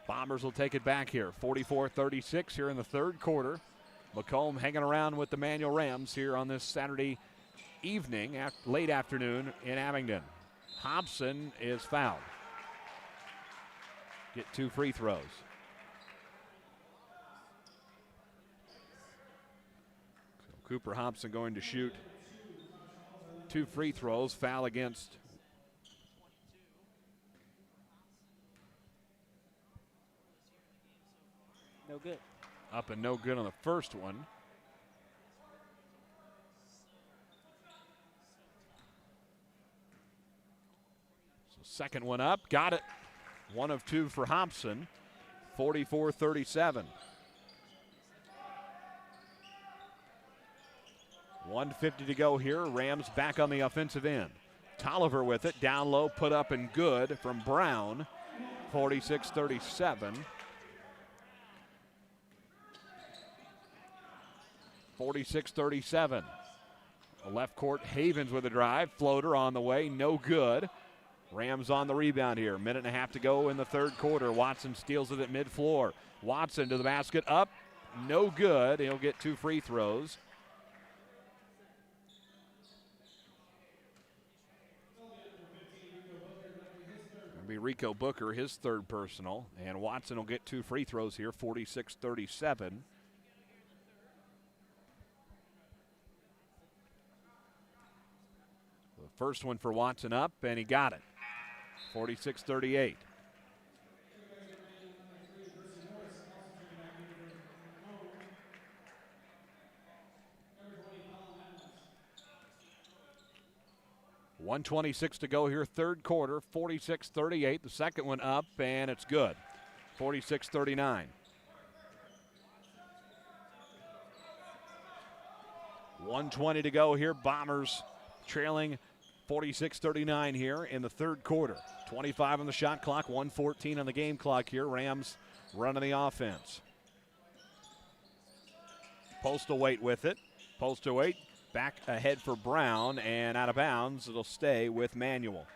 Bombers will take it back here. 44-36 here in the third quarter. Macomb hanging around with the Manual Rams here on this Saturday evening, late afternoon in Abingdon. Hobson is fouled. Get 2 free throws. So Cooper Hobson going to shoot 2 free throws. Foul against no good. Up and no good on the first one. So second one up, got it. 1 of 2 for Hobson. 44-37. 1:50 to go here. Rams back on the offensive end. Tolliver with it, down low, put up and good from Brown. 46-37. 46-37. Left court, Havens with a drive. Floater on the way, no good. Rams on the rebound here. Minute and a half to go in the third quarter. Watson steals it at mid-floor. Watson to the basket, up, no good. He'll get 2 free throws. It'll be Rico Booker, his third personal. And Watson will get 2 free throws here, 46-37. First one for Watson up, and he got it. 46-38. $1:26 to go here, third quarter, 46-38. The second one up, and it's good. 46-39. $1:20 to go here. Bombers trailing 46-39 here in the third quarter. 25 on the shot clock, 1:14 on the game clock here. Rams running the offense. Postlethwaite with it. Postlethwaite back ahead for Brown, and out of bounds. It'll stay with Manuel.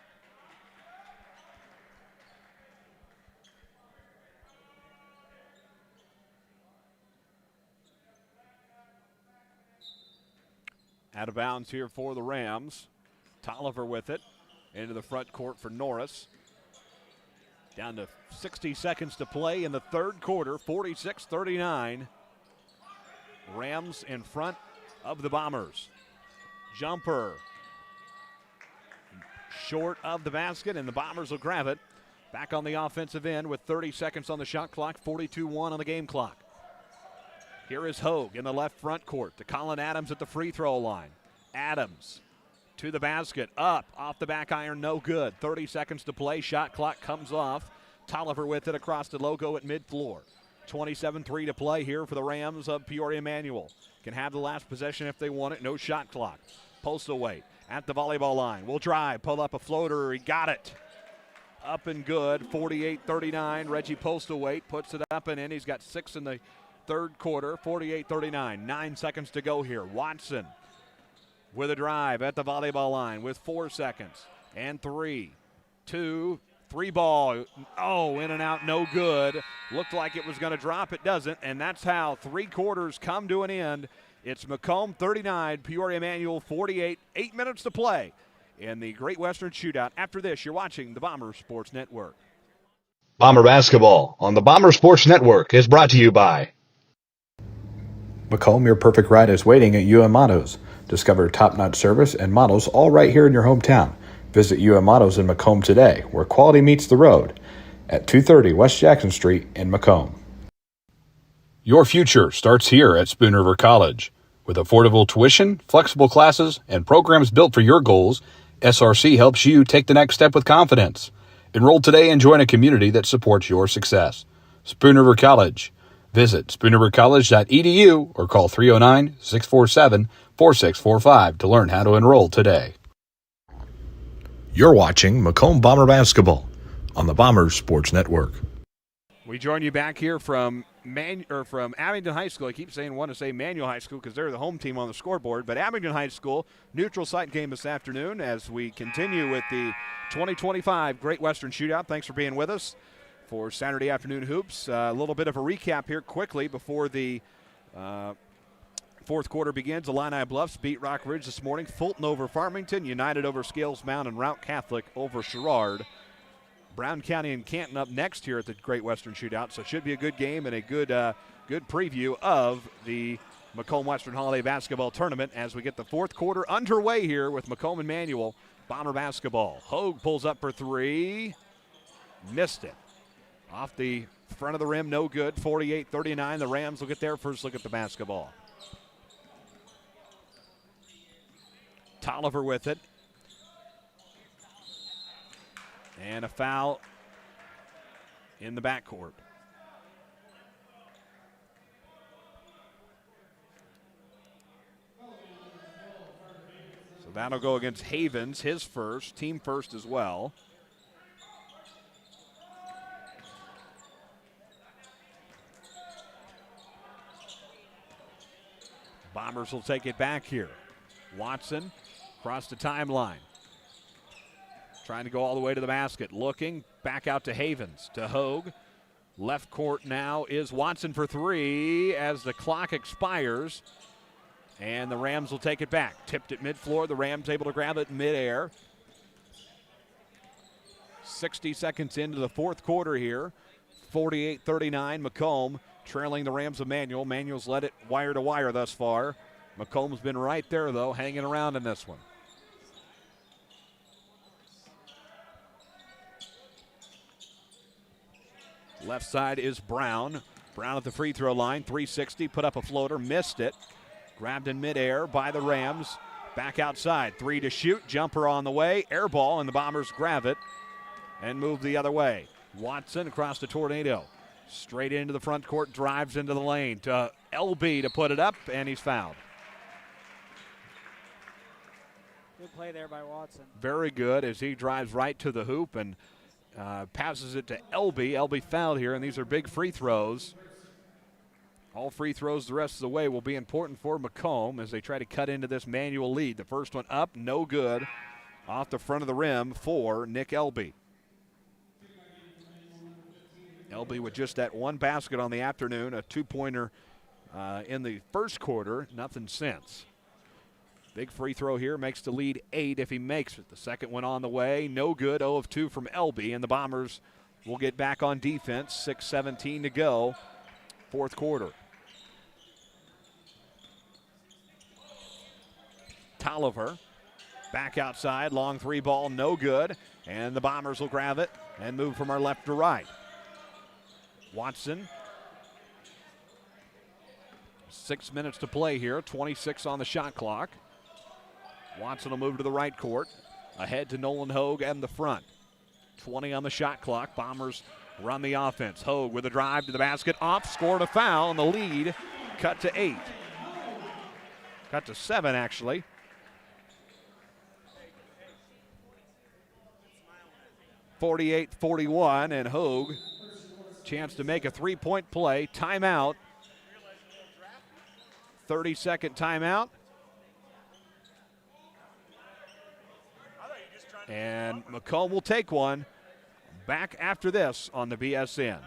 Out of bounds here for the Rams. Tolliver with it into the front court for Norris. Down to 60 seconds to play in the third quarter, 46-39. Rams in front of the Bombers. Jumper short of the basket, and the Bombers will grab it. Back on the offensive end with 30 seconds on the shot clock, 42-1 on the game clock. Here is Hogue in the left front court to Colin Adams at the free throw line. Adams to the basket, up, off the back iron, no good. 30 seconds to play, shot clock comes off. Tolliver with it across the logo at mid-floor. 27-3 to play here for the Rams of Peoria Manual. Can have the last possession if they want it, no shot clock. Postlethwaite at the volleyball line. Will drive, pull up a floater, he got it. Up and good, 48-39. Reggie Postlethwaite puts it up and in. He's got 6 in the third quarter, 48-39. 9 seconds to go here. Watson with a drive at the volleyball line with 4 seconds. And 3, 2, 3 ball. Oh, in and out, no good. Looked like it was going to drop. It doesn't. And that's how 3 quarters come to an end. It's Macomb 39, Peoria Manual 48. 8 minutes to play in the Great Western Shootout. After this, you're watching the Bomber Sports Network. Bomber Basketball on the Bomber Sports Network is brought to you by Macomb, your perfect ride is waiting at UM Autos. Discover top-notch service and models all right here in your hometown. Visit UM Autos in Macomb today, where quality meets the road, at 230 West Jackson Street in Macomb. Your future starts here at Spoon River College. With affordable tuition, flexible classes, and programs built for your goals, SRC helps you take the next step with confidence. Enroll today and join a community that supports your success. Spoon River College. Visit spoonrivercollege.edu or call 309-647-4645 to learn how to enroll today. You're watching Macomb Bomber Basketball. on the Bombers Sports Network. We join you back here from Abingdon High School. I keep want to say Manual High School because they're the home team on the scoreboard. But Abingdon High School, neutral site game this afternoon as we continue with the 2025 Great Western Shootout. Thanks for being with us for Saturday afternoon hoops. A little bit of a recap here quickly before the fourth quarter begins. Illini Bluffs beat Rock Ridge this morning. Fulton over Farmington. United over Scales Mound, and Route Catholic over Sherrard. Brown County and Canton up next here at the Great Western Shootout, so it should be a good game and a good preview of the Macomb Western Holiday Basketball Tournament as we get the fourth quarter underway here with Macomb and Manual Bomber basketball. Hogue pulls up for three. Missed it. Off the front of the rim, no good. 48-39. The Rams will get their first look at the basketball. Tolliver with it. And a foul in the backcourt. So that'll go against Havens, his first, team first as well. Bombers will take it back here. Watson across the timeline. Trying to go all the way to the basket. Looking back out to Havens, to Hogue. Left court now is Watson for three as the clock expires. And the Rams will take it back. Tipped at mid-floor. The Rams able to grab it in midair. 60 seconds into the fourth quarter here. 48-39, Macomb trailing the Rams of Manual. Manual's led it wire to wire thus far. Macomb's been right there, though, hanging around in this one. Left side is Brown. Brown at the free throw line, 360, put up a floater, missed it. Grabbed in midair by the Rams. Back outside, three to shoot, jumper on the way, air ball, and the Bombers grab it and move the other way. Watson across the tornado. Straight into the front court, drives into the lane to LB to put it up, and he's fouled. Good play there by Watson. Very good as he drives right to the hoop and passes it to LB. LB fouled here, and these are big free throws. All free throws the rest of the way will be important for Macomb as they try to cut into this Manual lead. The first one up, no good. Off the front of the rim for Nick LB. LB with just that one basket on the afternoon, a two-pointer in the first quarter, nothing since. Big free throw here, makes the lead 8 if he makes it. The second one on the way, no good, 0 of 2 from LB, and the Bombers will get back on defense, 6:17 to go, fourth quarter. Tolliver back outside, long three ball, no good, and the Bombers will grab it and move from our left to right. Watson, 6 minutes to play here, 26 on the shot clock. Watson will move to the right court, ahead to Nolan Hogue and the front. 20 on the shot clock. Bombers run the offense. Hogue with a drive to the basket, off, scored a foul, and the lead cut to 8. Cut to 7, actually. (48-41), and Hogue, chance to make a three-point play. Timeout. 30-second timeout. And Macomb will take one. Back after this on the BSN.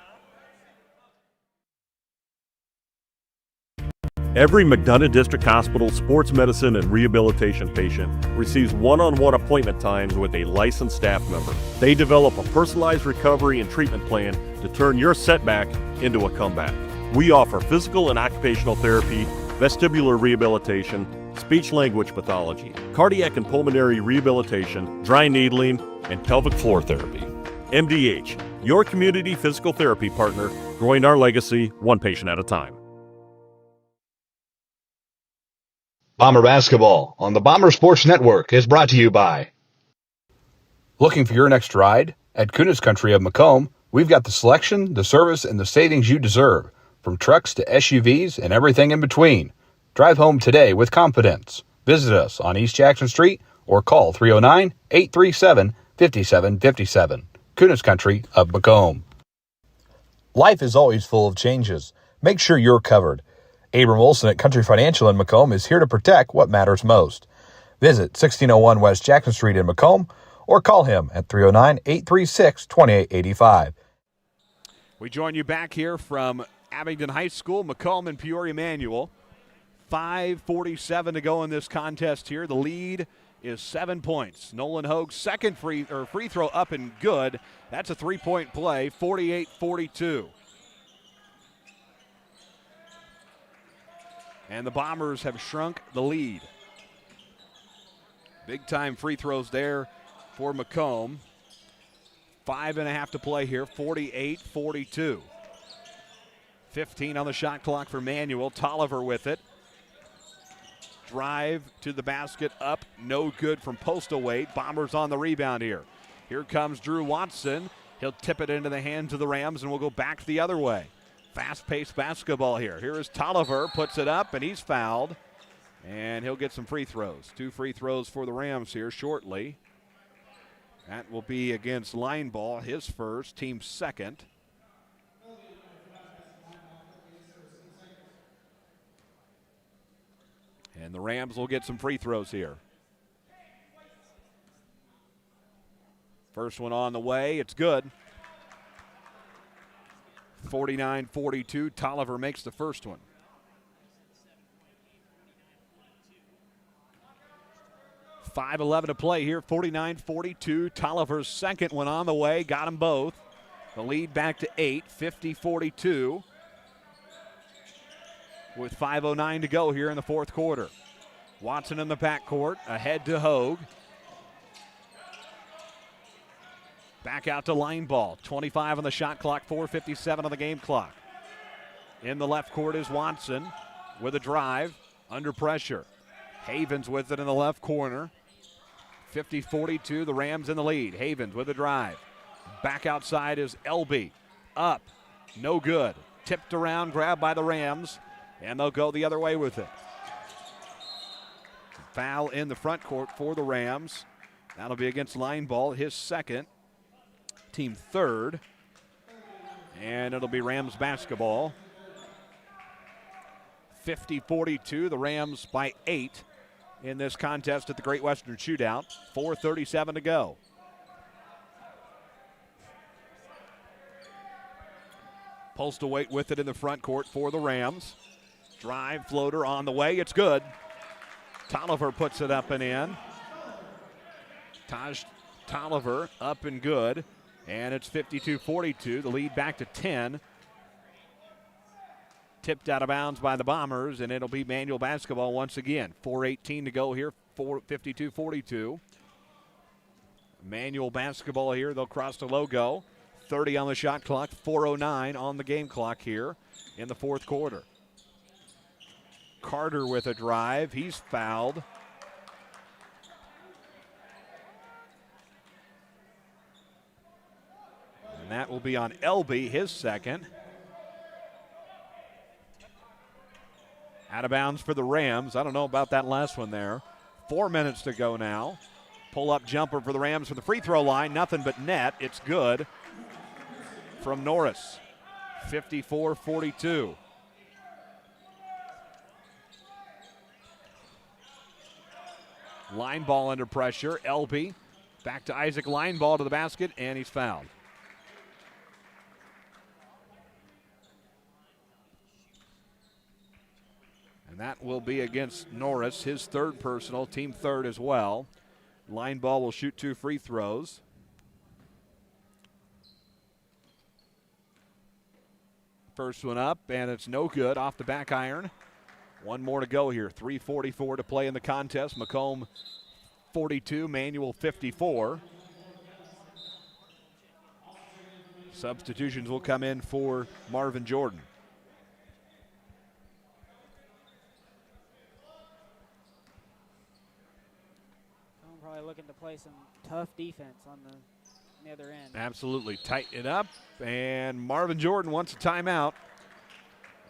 Every McDonough District Hospital sports medicine and rehabilitation patient receives one-on-one appointment times with a licensed staff member. They develop a personalized recovery and treatment plan to turn your setback into a comeback. We offer physical and occupational therapy, vestibular rehabilitation, speech-language pathology, cardiac and pulmonary rehabilitation, dry needling, and pelvic floor therapy. MDH, your community physical therapy partner, growing our legacy one patient at a time. Bomber basketball on the Bomber Sports Network is brought to you by. Looking for your next ride? At Kunis Country of Macomb, we've got the selection, the service, and the savings you deserve, from trucks to SUVs and everything in between. Drive home today with confidence. Visit us on East Jackson Street or call 309-837-5757. Kunis Country of Macomb. Life is always full of changes. Make sure you're covered. Abram Olson at Country Financial in Macomb is here to protect what matters most. Visit 1601 West Jackson Street in Macomb or call him at 309-836-2885. We join you back here from Abingdon High School, Macomb and Peoria Manual. 5:47 to go in this contest here. The lead is 7 points. Nolan Hoag's second free throw up and good. That's a three-point play, 48-42. And the Bombers have shrunk the lead. Big-time free throws there for Macomb. 5.5 to play here, 48-42. 15 on the shot clock for Manuel. Tolliver with it. Drive to the basket, up, no good from Postal Weight. Bombers on the rebound here. Here comes Drew Watson. He'll tip it into the hands of the Rams, and we'll go back the other way. Fast-paced basketball here. Here is Tolliver, puts it up, and he's fouled. And he'll get some free throws. 2 free throws for the Rams here shortly. That will be against Lineball, his first, team second. And the Rams will get some free throws here. First one on the way, it's good. 49-42, Tolliver makes the first one. .5:11 to play here, 49-42. Tolliver's second one on the way, got them both. The lead back to 8, 50-42. With 5:09 to go here in the fourth quarter. Watson in the backcourt, ahead to Hoag. Back out to Lineball, 25 on the shot clock, 4:57 on the game clock. In the left court is Watson with a drive, under pressure. Havens with it in the left corner. 50-42, the Rams in the lead. Havens with a drive. Back outside is Elby. Up, no good. Tipped around, grabbed by the Rams. And they'll go the other way with it. Foul in the front court for the Rams. That'll be against Lineball, his second, team third. And it'll be Rams basketball. 50-42, the Rams by 8 in this contest at the Great Western Shootout. 4:37 to go. Postal Weight with it in the front court for the Rams. Drive floater on the way. It's good. Tolliver puts it up and in. Taj Tolliver up and good. And it's 52-42. The lead back to 10. Tipped out of bounds by the Bombers, and it'll be Manual basketball once again. 4:18 to go here. 52-42. Manual basketball here. They'll cross the logo. 30 on the shot clock. 4:09 on the game clock here in the fourth quarter. Carter with a drive. He's fouled. And that will be on Elby, his second. Out of bounds for the Rams. I don't know about that last one there. 4 minutes to go now. Pull-up jumper for the Rams from the free throw line. Nothing but net. It's good from Norris. 54-42. Lineball under pressure. Elby back to Isaac Lineball to the basket, and he's fouled. And that will be against Norris, his third personal, team third as well. Lineball will shoot 2 free throws. First one up, and it's no good off the back iron. One more to go here. 3:44 to play in the contest. Macomb 42, Manual 54. Substitutions will come in for Marvin Jordan. I'm probably looking to play some tough defense on the other end. Absolutely. Tighten it up, and Marvin Jordan wants a timeout.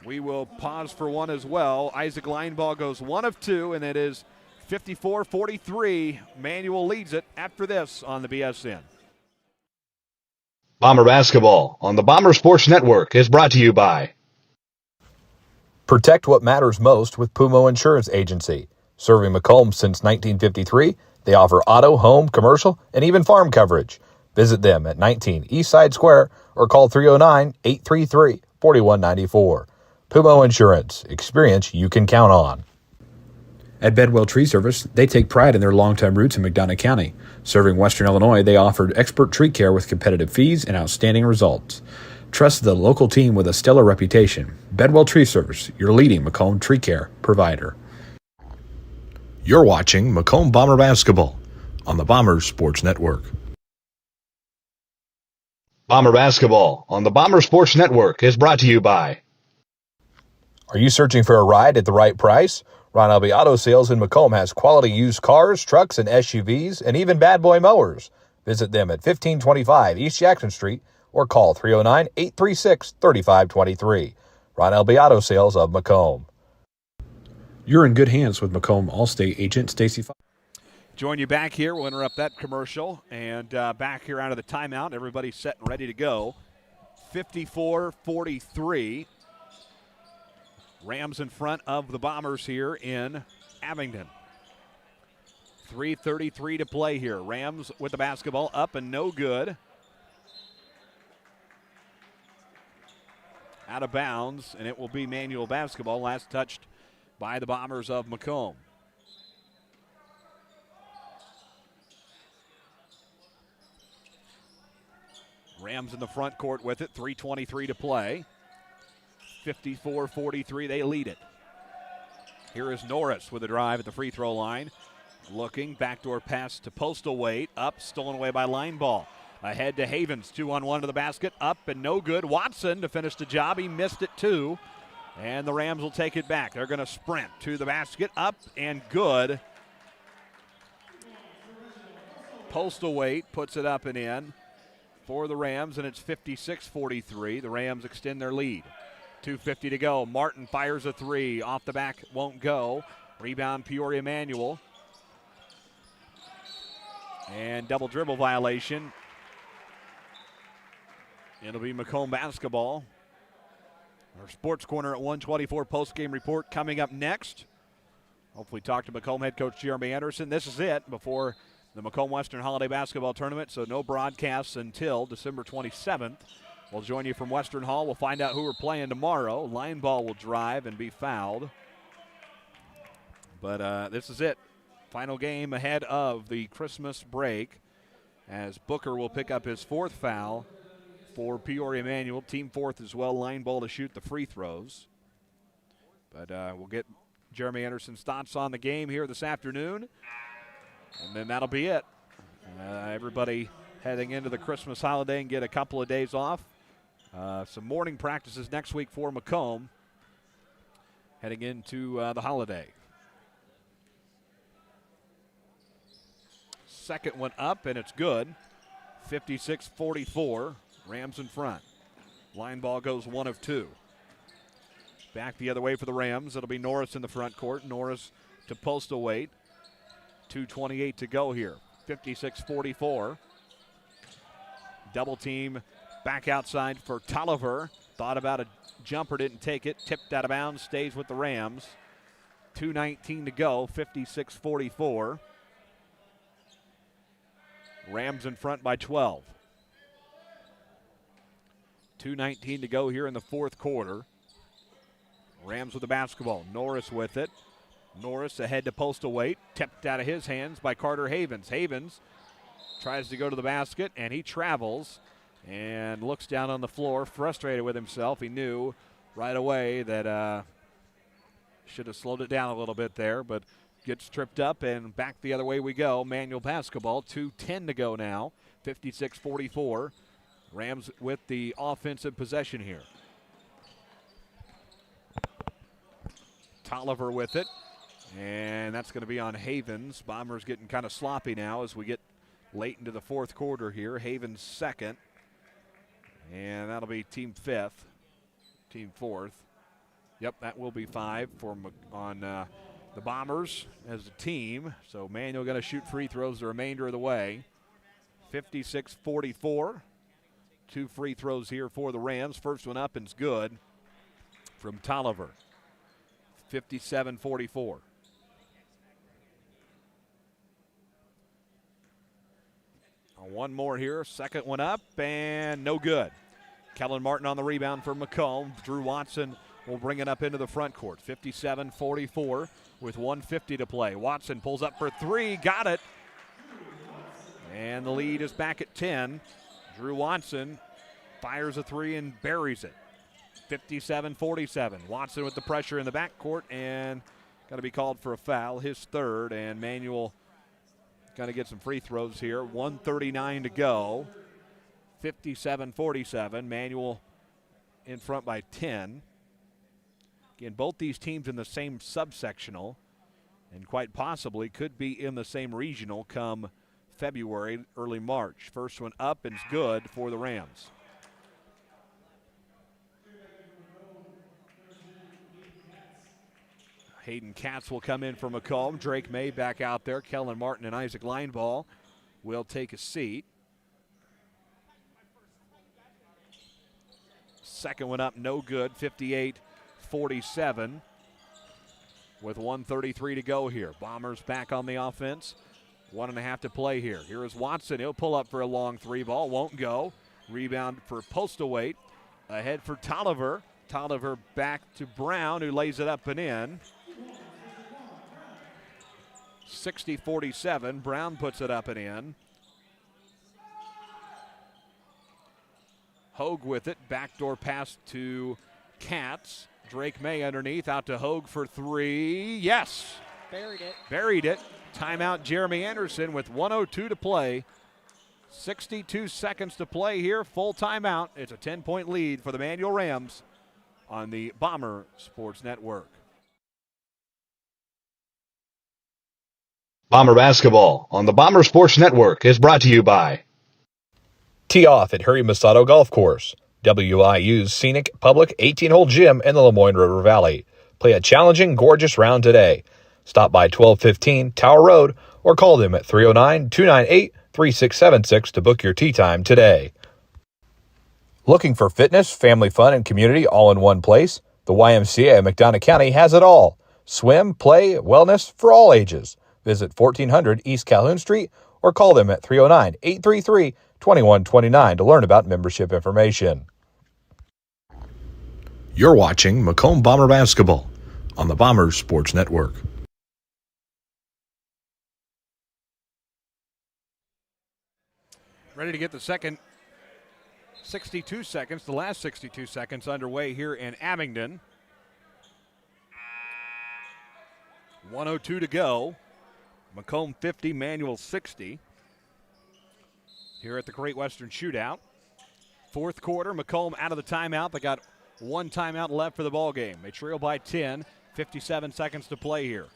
We will pause for one as well. Isaac Lineball goes 1 of 2, and it is 54-43. Manual leads it after this on the BSN. Bomber basketball on the Bomber Sports Network is brought to you by Protect what matters most with Pumo Insurance Agency. Serving Macomb since 1953, they offer auto, home, commercial, and even farm coverage. Visit them at 19 Eastside Square or call 309-833-4194. Pumo Insurance. Experience you can count on. At Bedwell Tree Service, they take pride in their longtime roots in McDonough County. Serving Western Illinois, they offered expert tree care with competitive fees and outstanding results. Trust the local team with a stellar reputation. Bedwell Tree Service, your leading Macomb tree care provider. You're watching Macomb Bomber Basketball on the Bombers Sports Network. Bomber basketball on the Bomber Sports Network is brought to you by. Are you searching for a ride at the right price? Ron Elby Auto Sales in Macomb has quality used cars, trucks, and SUVs, and even bad boy mowers. Visit them at 1525 East Jackson Street or call 309-836-3523. Ron Elby Auto Sales of Macomb. You're in good hands with Macomb Allstate agent Stacy Fox. Join you back here. We'll interrupt that commercial and back here out of the timeout. Everybody's set and ready to go. 54-43. Rams in front of the Bombers here in Abingdon. 3:33 to play here. Rams with the basketball up and no good. Out of bounds, and it will be manual basketball. Last touched by the Bombers of Macomb. Rams in the front court with it. 3:23 to play. 54-43, they lead it. Here is Norris with a drive at the free throw line. Looking, backdoor pass to Postal Wade. Up, stolen away by Line Ball. Ahead to Havens, 2-on-1 to the basket. Up and no good. Watson to finish the job. He missed it too. And the Rams will take it back. They're going to sprint to the basket. Up and good. Postal Wade puts it up and in for the Rams, and it's 56-43. The Rams extend their lead. 2:50 to go. Martin fires a three. Off the back, won't go. Rebound, Peoria Manuel. And double dribble violation. It'll be Macomb basketball. Our Sports Corner at 1:24 post-game report coming up next. Hopefully talk to Macomb head coach Jeremy Anderson. This is it before the Macomb Western Holiday Basketball Tournament, so no broadcasts until December 27th. We'll join you from Western Hall. We'll find out who we're playing tomorrow. Line Ball will drive and be fouled. But this is it. Final game ahead of the Christmas break as Booker will pick up his fourth foul for Peoria Manuel. Team fourth as well. Line Ball to shoot the free throws. But we'll get Jeremy Anderson's thoughts on the game here this afternoon. And then that'll be it. Everybody heading into the Christmas holiday and get a couple of days off. Some morning practices next week for Macomb heading into the holiday. Second one up, and it's good. 56-44. Rams in front. Line Ball goes 1 of 2. Back the other way for the Rams. It'll be Norris in the front court. Norris to Postal Wade. 2:28 to go here. 56-44. Double team back outside for Tolliver. Thought about a jumper, didn't take it. Tipped out of bounds, stays with the Rams. 2:19 to go, 56-44. Rams in front by 12. 2:19 to go here in the fourth quarter. Rams with the basketball. Norris with it. Norris ahead to Postal Wade. Tipped out of his hands by Carter Havens. Havens tries to go to the basket, and he travels and looks down on the floor, frustrated with himself. He knew right away that should have slowed it down a little bit there, but gets tripped up, and back the other way we go. Manual basketball, 2:10 to go now, 56-44. Rams with the offensive possession here. Tolliver with it, and that's going to be on Havens. Bombers getting kind of sloppy now as we get late into the fourth quarter here. Havens second, and that'll be team fifth, team fourth. Yep, that will be 5 for on the Bombers as a team. So Manuel going to shoot free throws the remainder of the way. 56-44. 2 free throws here for the Rams. First one up is good from Tolliver. 57-44. One more here. Second one up and no good. Kellen Martin on the rebound for Macomb. Drew Watson will bring it up into the front court. 57-44 with 1:50 to play. Watson pulls up for 3. Got it. And the lead is back at 10. Drew Watson fires a 3 and buries it. 57-47. Watson with the pressure in the backcourt and got to be called for a foul. His third, and Manuel got to get some free throws here. 1:39 to go. 57-47. Manuel in front by 10. Again, both these teams in the same subsectional and quite possibly could be in the same regional come February, early March. First one up and it's good for the Rams. Hayden Katz will come in for Macomb. Drake May back out there. Kellen Martin and Isaac Lineball will take a seat. Second one up, no good. 58-47 with 1:33 to go here. Bombers back on the offense. 1.5 to play here. Here is Watson. He'll pull up for a long 3 ball. Won't go. Rebound for Postlethwaite. Ahead for Tolliver. Tolliver back to Brown, who lays it up and in. 60-47. Brown puts it up and in. Hogue with it. Backdoor pass to Katz. Drake May underneath. Out to Hogue for 3. Yes. Buried it. Buried it. Timeout Jeremy Anderson with 1:02 to play. 62 seconds to play here. Full timeout. It's a 10-point lead for the Manual Rams on the Bomber Sports Network. Bomber basketball on the Bomber Sports Network is brought to you by Tee off at Harry Masato Golf Course, WIU's scenic public 18-hole gym in the Lemoyne River Valley. Play a challenging, gorgeous round today. Stop by 1215 Tower Road or call them at 309-298-3676 to book your tee time today. Looking for fitness, family fun, and community all in one place? The YMCA of McDonough County has it all. Swim, play, wellness for all ages. Visit 1400 East Calhoun Street or call them at 309-833-2129 to learn about membership information. You're watching Macomb Bomber Basketball on the Bomber Sports Network. Ready to get the second 62 seconds, the last 62 seconds underway here in Abingdon. 1:02 to go. Macomb 50, Manual 60. Here at the Great Western Shootout. Fourth quarter, Macomb out of the timeout. They got one timeout left for the ball game. They trail by 10, 57 seconds to play here.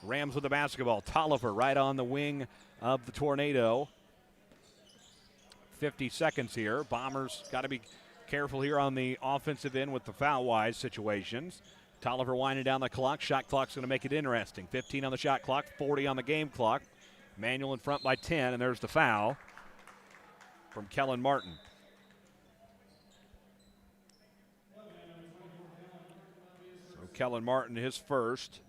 Rams with the basketball. Tolliver right on the wing of the Tornado. 50 seconds here. Bombers got to be careful here on the offensive end with the foul-wise situations. Tolliver winding down the clock. Shot clock's going to make it interesting. 15 on the shot clock, 40 on the game clock. Manuel in front by 10, and there's the foul from Kellen Martin. So Kellen Martin, his first.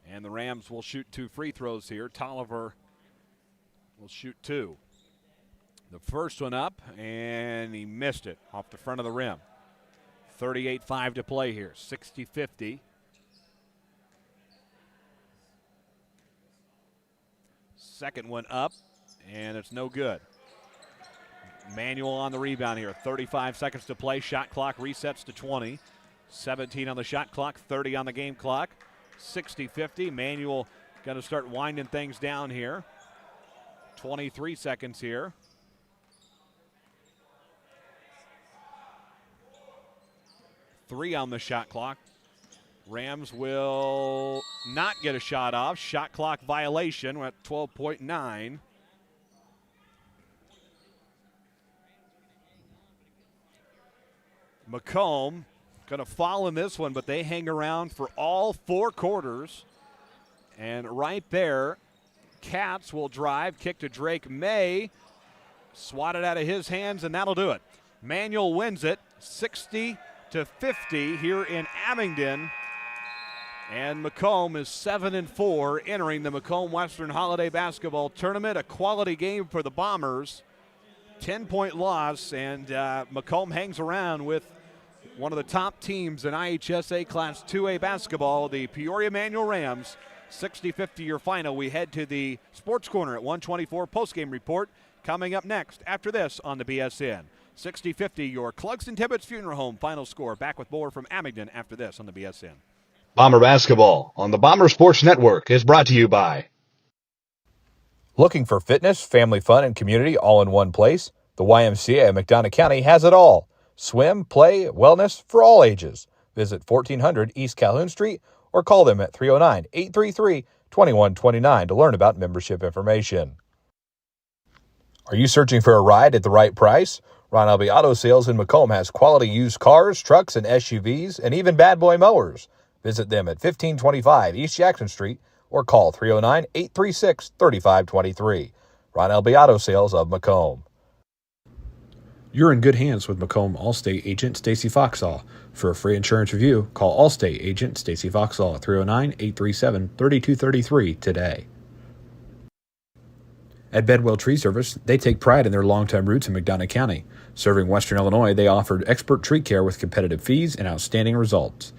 And the Rams will shoot 2 free throws here. Tolliver will shoot 2. The first one up, and he missed it off the front of the rim. 38-5 to play here, 60-50. Second one up, and it's no good. Manuel on the rebound here, 35 seconds to play. Shot clock resets to 20. 17 on the shot clock, 30 on the game clock. 60-50, Manuel going to start winding things down here. 23 seconds here. 3 on the shot clock. Rams will not get a shot off. Shot clock violation. We're at 12.9. Macomb going to fall in this one, but they hang around for all 4 quarters. And right there, Katz will drive, kick to Drake May. Swatted out of his hands, and that'll do it. Manual wins it 60-50 here in Abingdon. And Macomb is 7-4 entering the Macomb Western Holiday Basketball Tournament. A quality game for the Bombers. 10-point loss, and Macomb hangs around with one of the top teams in IHSA Class 2A basketball, the Peoria Manual Rams. 60-50 your final. We head to the Sports Corner at 124 postgame report coming up next after this on the BSN. 60-50 your Clugston Tibbetts Funeral Home final score. Back with more from Abingdon after this on the BSN. Bomber Basketball on the Bomber Sports Network is brought to you by. Looking for fitness, family fun, and community all in one place? The YMCA of McDonough County has it all. Swim, play, wellness for all ages. Visit 1400 East Calhoun Street or call them at 309-833-2129 to learn about membership information. Are you searching for a ride at the right price? Ron Albee Auto Sales in Macomb has quality used cars, trucks, and SUVs, and even bad boy mowers. Visit them at 1525 East Jackson Street or call 309-836-3523. Ron Albee Auto Sales of Macomb. You're in good hands with Macomb Allstate agent Stacy Foxall. For a free insurance review, call Allstate agent Stacy Foxall at 309-837-3233 today. At Bedwell Tree Service, they take pride in their long-time roots in McDonough County. Serving Western Illinois, they offered expert tree care with competitive fees and outstanding results.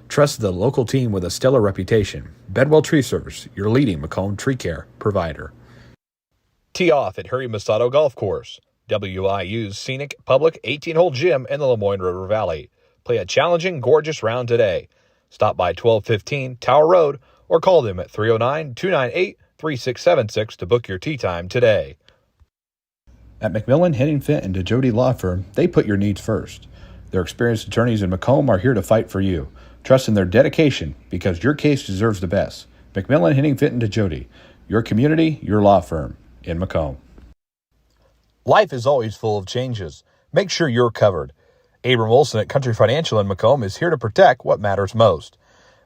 Trust the local team with a stellar reputation. Bedwell Tree Service, your leading Macomb tree care provider. Tee off at Harry Masato Golf Course, WIU's scenic public 18-hole gym in the Lemoyne River Valley. Play a challenging, gorgeous round today. Stop by 1215 Tower Road or call them at 309-298-3676 to book your tee time today. At McMillan, Henning Fint, and DeJody Law Firm, they put your needs first. Their experienced attorneys in Macomb are here to fight for you. Trust in their dedication because your case deserves the best. McMillan, Henning Fint, and DeJody, your community, your law firm in Macomb. Life is always full of changes. Make sure you're covered. Abram Olson at Country Financial in Macomb is here to protect what matters most.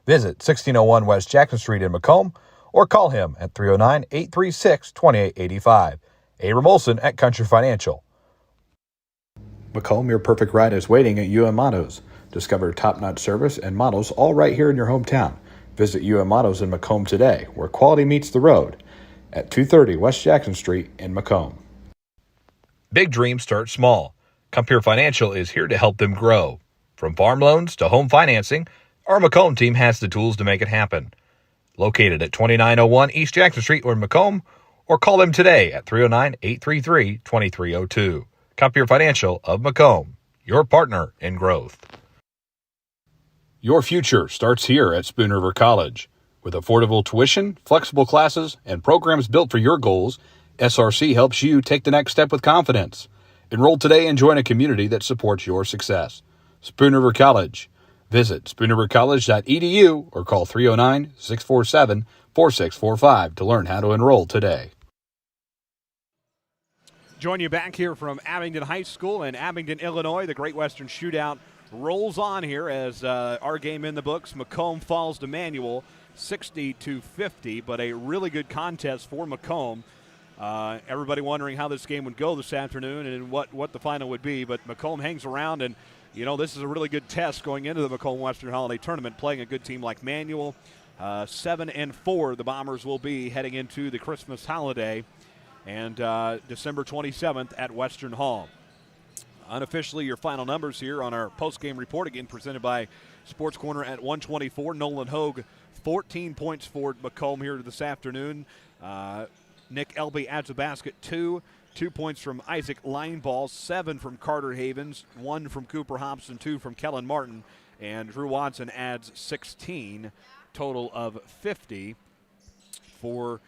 Visit 1601 West Jackson Street in Macomb or call him at 309-836-2885. Abram Olson at Country Financial. Macomb, your perfect ride is waiting at UM Autos. Discover top-notch service and models all right here in your hometown. Visit UM Autos in Macomb today, where quality meets the road, at 230 West Jackson Street in Macomb. Big dreams start small. Compeer Financial is here to help them grow. From farm loans to home financing, our Macomb team has the tools to make it happen. Located at 2901 East Jackson Street in Macomb, or call them today at 309-833-2302. Compeer Financial of Macomb, your partner in growth. Your future starts here at Spoon River College. With affordable tuition, flexible classes, and programs built for your goals, SRC helps you take the next step with confidence. Enroll today and join a community that supports your success. Spoon River College. Visit spoonrivercollege.edu or call 309-647-4645 to learn how to enroll today. Join you back here from Abingdon High School in Abingdon, Illinois. The Great Western Shootout rolls on here as our game in the books. Macomb falls to Manual 60-50, but a really good contest for Macomb. Everybody wondering how this game would go this afternoon and what the final would be, but Macomb hangs around, and you know this is a really good test going into the Macomb Western Holiday Tournament, playing a good team like Manual. 7-4 the Bombers will be heading into the Christmas holiday, and December 27th at Western Hall. Unofficially, your final numbers here on our post-game report, again presented by Sports Corner at 124. Nolan Hogue, 14 points for Macomb here this afternoon. Nick Elby adds a basket, 2 points from Isaac Lineball, 7 from Carter Havens, 1 from Cooper Hobson, 2 from Kellen Martin, and Drew Watson adds 16, total of 50 for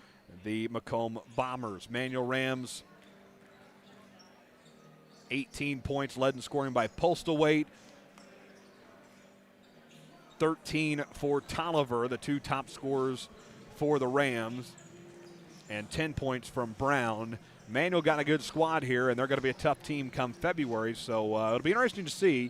the Macomb Bombers. Manual Rams, 18 points, led in scoring by Postal Weight. 13 for Tolliver, the two top scorers for the Rams, and 10 points from Brown. Manual got a good squad here, and they're going to be a tough team come February, so it'll be interesting to see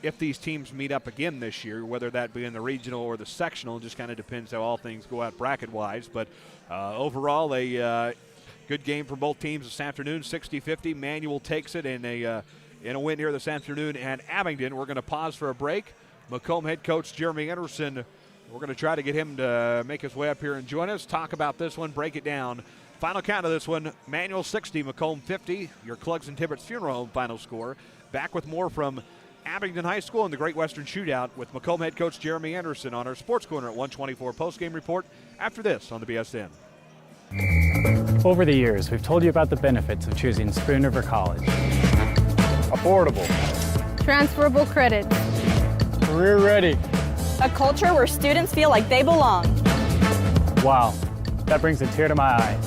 if these teams meet up again this year, whether that be in the regional or the sectional. It just kind of depends how all things go out bracket-wise, but overall they Good game for both teams this afternoon, 60-50. Manual takes it in a win here this afternoon at Abingdon. We're going to pause for a break. Macomb head coach Jeremy Anderson, we're going to try to get him to make his way up here and join us, talk about this one, break it down. Final count of this one, Manual 60, Macomb 50, your Clugs and Tibbetts Funeral Home final score. Back with more from Abingdon High School and the Great Western Shootout with Macomb head coach Jeremy Anderson on our Sports Corner at 124 postgame report after this on the BSN. Over the years, we've told you about the benefits of choosing Spoon River College. Affordable. Transferable credit. Career ready. A culture where students feel like they belong. Wow, that brings a tear to my eye.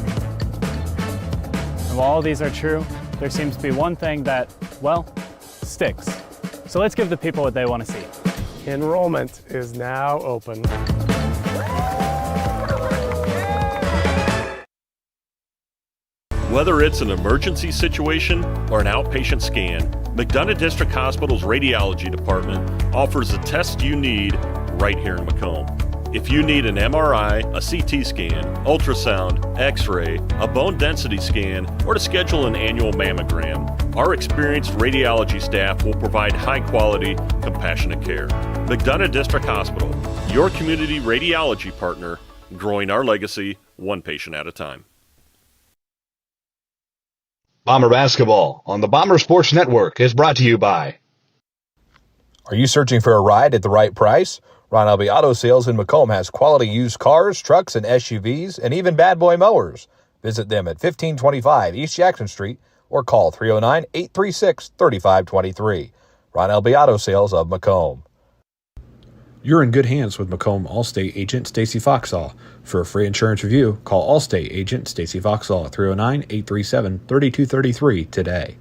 And while all these are true, there seems to be one thing that, well, sticks. So let's give the people what they want to see. Enrollment is now open. Whether it's an emergency situation or an outpatient scan, McDonough District Hospital's radiology department offers the test you need right here in Macomb. If you need an MRI, a CT scan, ultrasound, x-ray, a bone density scan, or to schedule an annual mammogram, our experienced radiology staff will provide high-quality, compassionate care. McDonough District Hospital, your community radiology partner, growing our legacy one patient at a time. Bomber basketball on the Bomber Sports Network is brought to you by. Are you searching for a ride at the right price? Ron Elby Auto Sales in Macomb has quality used cars, trucks, and SUVs, and even bad boy mowers. Visit them at 1525 East Jackson Street or call 309-836-3523. Ron Elby Auto Sales of Macomb. You're in good hands with Macomb Allstate agent Stacy Foxall. For a free insurance review, call Allstate agent Stacy Foxall at 309-837-3233 today.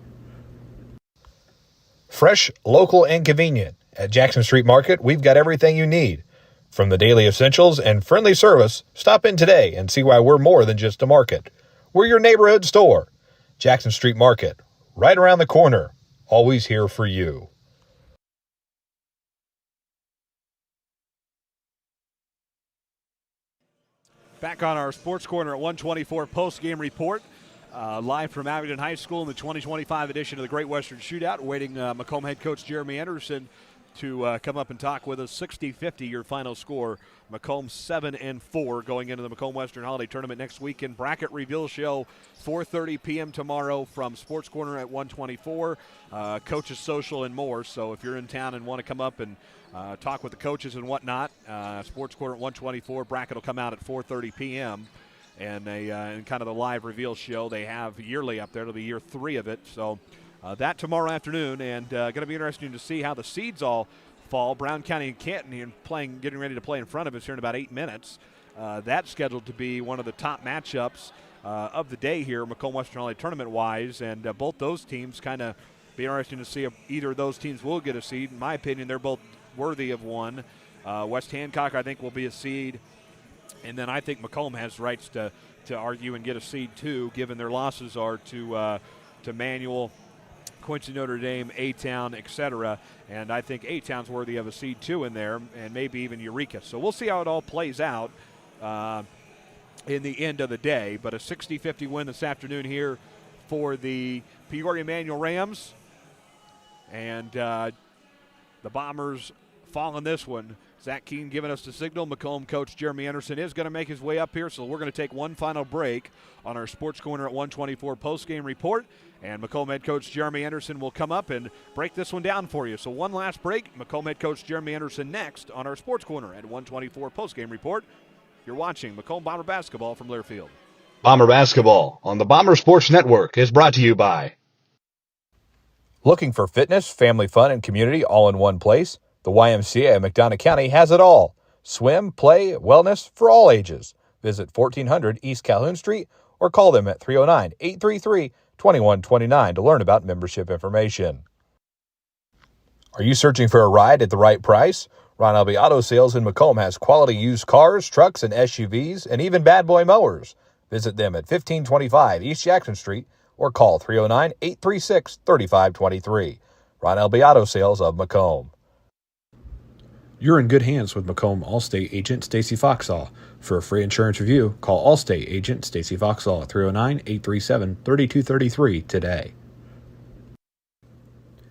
Fresh, local, and convenient. At Jackson Street Market, we've got everything you need. From the daily essentials and friendly service, stop in today and see why we're more than just a market. We're your neighborhood store. Jackson Street Market, right around the corner. Always here for you. Back on our Sports Corner at 124 post-game report, live from Abingdon High School in the 2025 edition of the Great Western Shootout, waiting Macomb head coach Jeremy Anderson to come up and talk with us. 60-50 your final score. Macomb 7-4 going into the Macomb Western Holiday Tournament next weekend. Bracket reveal show 4:30 p.m. tomorrow from Sports Corner at 124. Coaches social and more. So if you're in town and want to come up and talk with the coaches and whatnot, Sports Corner at 124. Bracket will come out at 4:30 p.m. And kind of the live reveal show they have yearly up there. It'll be year 3 of it. So that tomorrow afternoon, and going to be interesting to see how the seeds all fall. Brown County and Canton here getting ready to play in front of us here in about 8 minutes. That's scheduled to be one of the top matchups of the day here, Macomb Western Holiday Tournament-wise, and both those teams kind of be interesting to see if either of those teams will get a seed. In my opinion, they're both worthy of one. West Hancock, I think, will be a seed, and then I think Macomb has rights to argue and get a seed too, given their losses are to Manual, Quincy, Notre Dame, A-Town, etc. And I think A-Town's worthy of a seed too in there, and maybe even Eureka. So we'll see how it all plays out in the end of the day. But a 60-50 win this afternoon here for the Peoria Manual Rams. And the Bombers fall in this one. Zach Keene giving us the signal. Macomb coach Jeremy Anderson is going to make his way up here, so we're going to take one final break on our Sports Corner at 124 postgame report. And Macomb head coach Jeremy Anderson will come up and break this one down for you. So one last break. Macomb head coach Jeremy Anderson next on our Sports Corner at 124 postgame report. You're watching Macomb Bomber basketball from Learfield. Bomber basketball on the Bomber Sports Network is brought to you by. Looking for fitness, family fun, and community all in one place? The YMCA of McDonough County has it all. Swim, play, wellness for all ages. Visit 1400 East Calhoun Street or call them at 309-833-2129 to learn about membership information. Are you searching for a ride at the right price? Ron Elby Auto Sales in Macomb has quality used cars, trucks, and SUVs, and even bad boy mowers. Visit them at 1525 East Jackson Street or call 309-836-3523. Ron Elby Auto Sales of Macomb. You're in good hands with Macomb Allstate agent Stacy Foxall. For a free insurance review, call Allstate agent Stacy Foxall at 309-837-3233 today.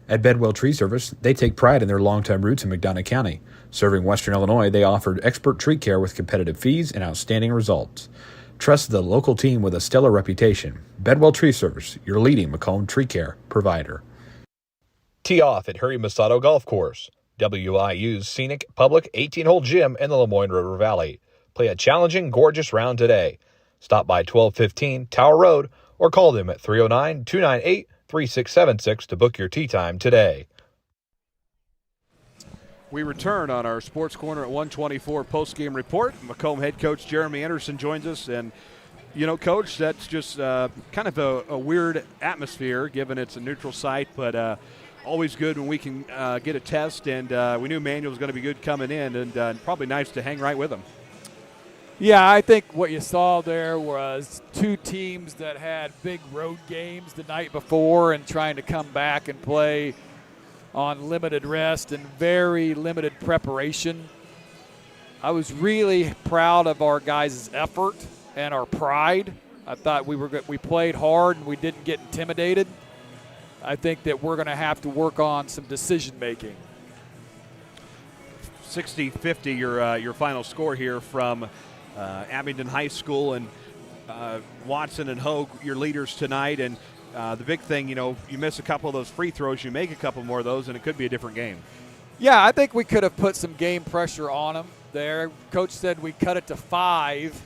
At Bedwell Tree Service, they take pride in their longtime roots in McDonough County. Serving Western Illinois, they offered expert tree care with competitive fees and outstanding results. Trust the local team with a stellar reputation. Bedwell Tree Service, your leading Macomb tree care provider. Tee off at Harry Masato Golf Course, WIU's scenic public 18-hole gym in the Lemoyne River Valley. Play a challenging, gorgeous round today. Stop by 1215 Tower Road or call them at 309-298-3676 to book your tee time today. We return on our Sports Corner at 124 post-game report. Macomb head coach Jeremy Anderson joins us. And, you know, Coach, that's just kind of a weird atmosphere given it's a neutral site, but always good when we can get a test. And we knew Manuel was going to be good coming in, and probably nice to hang right with him. Yeah, I think what you saw there was two teams that had big road games the night before and trying to come back and play on limited rest and very limited preparation. I was really proud of our guys' effort and our pride. I thought we played hard and we didn't get intimidated. I think that we're going to have to work on some decision making. 60-50, your final score here from Abingdon High School, and Watson and Hogue, your leaders tonight. And the big thing, you know, you miss a couple of those free throws, you make a couple more of those, and it could be a different game. Yeah, I think we could have put some game pressure on them there. Coach said we cut it to 5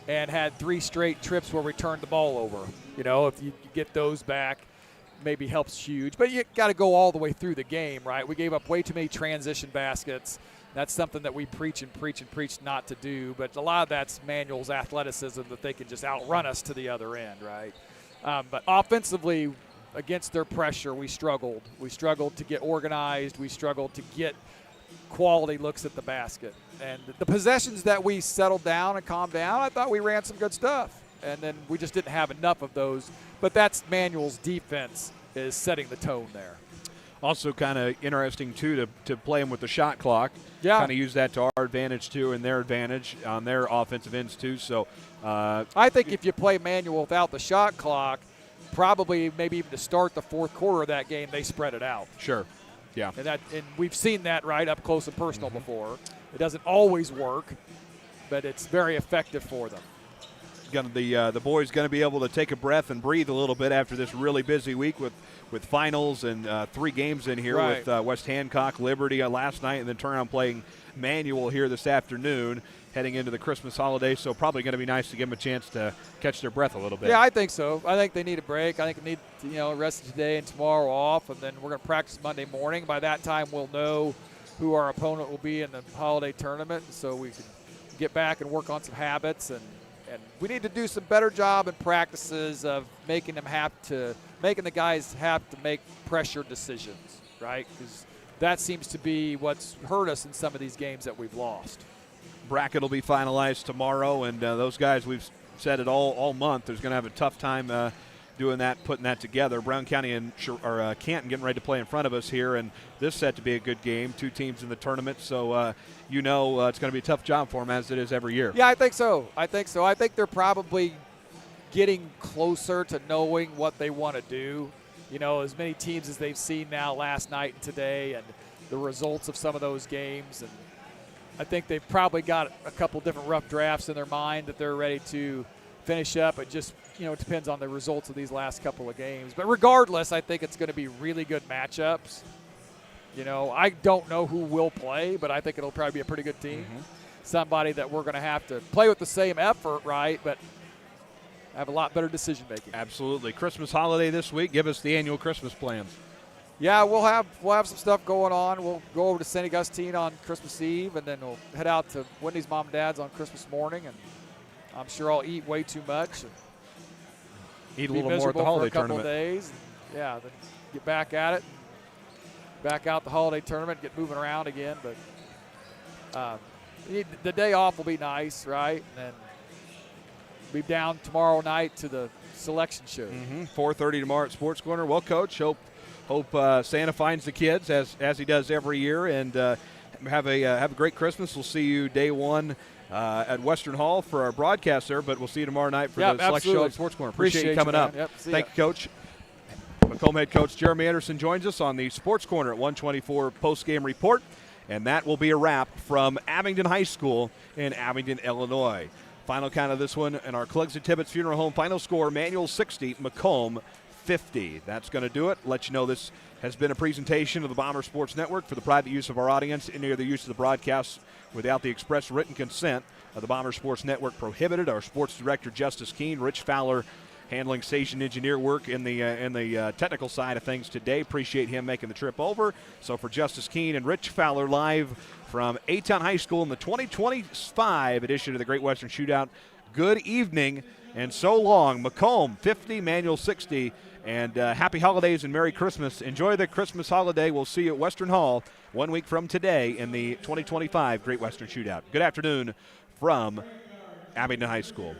and had 3 straight trips where we turned the ball over. You know, if you get those back, maybe helps huge. But you got to go all the way through the game, right? We gave up way too many transition baskets. That's something that we preach not to do. But a lot of that's Manuel's athleticism, that they can just outrun us to the other end, right? But offensively, against their pressure, we struggled. We struggled to get organized. We struggled to get quality looks at the basket. And the possessions that we settled down and calmed down, I thought we ran some good stuff. And then we just didn't have enough of those. But that's Manuel's defense is setting the tone there. Also kind of interesting, too, to play them with the shot clock. Yeah. Kind of use that to our advantage, too, and their advantage on their offensive ends, too. So I think if you play Manuel without the shot clock, probably maybe even to start the fourth quarter of that game, they spread it out. Sure. Yeah. And we've seen that right up close and personal before. It doesn't always work, but it's very effective for them. The boys going to be able to take a breath and breathe a little bit after this really busy week with finals and 3 games in here, right, with West Hancock, Liberty last night, and then turn around playing Manuel here this afternoon, heading into the Christmas holiday. So probably going to be nice to give them a chance to catch their breath a little bit. Yeah, I think so. I think they need a break. I think they need rest of today and tomorrow off, and then we're going to practice Monday morning. By that time, we'll know who our opponent will be in the holiday tournament, so we can get back and work on some habits. And we need to do some better job in practices of making the guys have to make pressure decisions, right? Because that seems to be what's hurt us in some of these games that we've lost. Bracket will be finalized tomorrow, and those guys, we've said it all month, there's going to have a tough time doing that, putting that together. Brown County and Canton getting ready to play in front of us here, and this set to be a good game. 2 teams in the tournament, so it's going to be a tough job for them, as it is every year. Yeah, I think so. I think they're probably getting closer to knowing what they want to do. You know, as many teams as they've seen now last night and today, and the results of some of those games. And I think they've probably got a couple different rough drafts in their mind that they're ready to finish up. It just, it depends on the results of these last couple of games. But regardless, I think it's going to be really good matchups. I don't know who will play, but I think it'll probably be a pretty good team. Mm-hmm. Somebody that we're going to have to play with the same effort, right, but have a lot better decision-making. Absolutely. Christmas holiday this week. Give us the annual Christmas plans. Yeah, we'll have some stuff going on. We'll go over to St. Augustine on Christmas Eve, and then we'll head out to Wendy's mom and dad's on Christmas morning, and I'm sure I'll eat way too much. And eat a little more at the holiday for a couple tournament. Of days. Yeah, then get back at it. Back out the holiday tournament, get moving around again. But the day off will be nice, right? And then be down tomorrow night to the selection show. 4:30 tomorrow at Sports Corner. Well, Coach, hope Santa finds the kids as he does every year, and have a great Christmas. We'll see you day one at Western Hall for our broadcast there, but we'll see you tomorrow night for the Select Show at Sports Corner. Appreciate you coming up. Yep, Thank you, Coach. Macomb head coach Jeremy Anderson joins us on the Sports Corner at 124 post-game report, and that will be a wrap from Abingdon High School in Abingdon, Illinois. Final count of this one in our Clugs and Tibbetts Funeral Home final score, Manual 60, Macomb 50. That's going to do it. Let you know this has been a presentation of the Bomber Sports Network for the private use of our audience. Any other use of the broadcast without the express written consent of the Bomber Sports Network prohibited. Our sports director, Justice Keene, Rich Fowler, handling station engineer work in the technical side of things today. Appreciate him making the trip over. So for Justice Keene and Rich Fowler live from A-Town High School in the 2025 edition of the Great Western Shootout, good evening and so long. Macomb 50, Manual 60, and happy holidays and Merry Christmas. Enjoy the Christmas holiday. We'll see you at Western Hall 1 week from today in the 2025 Great Western Shootout. Good afternoon from Abingdon High School.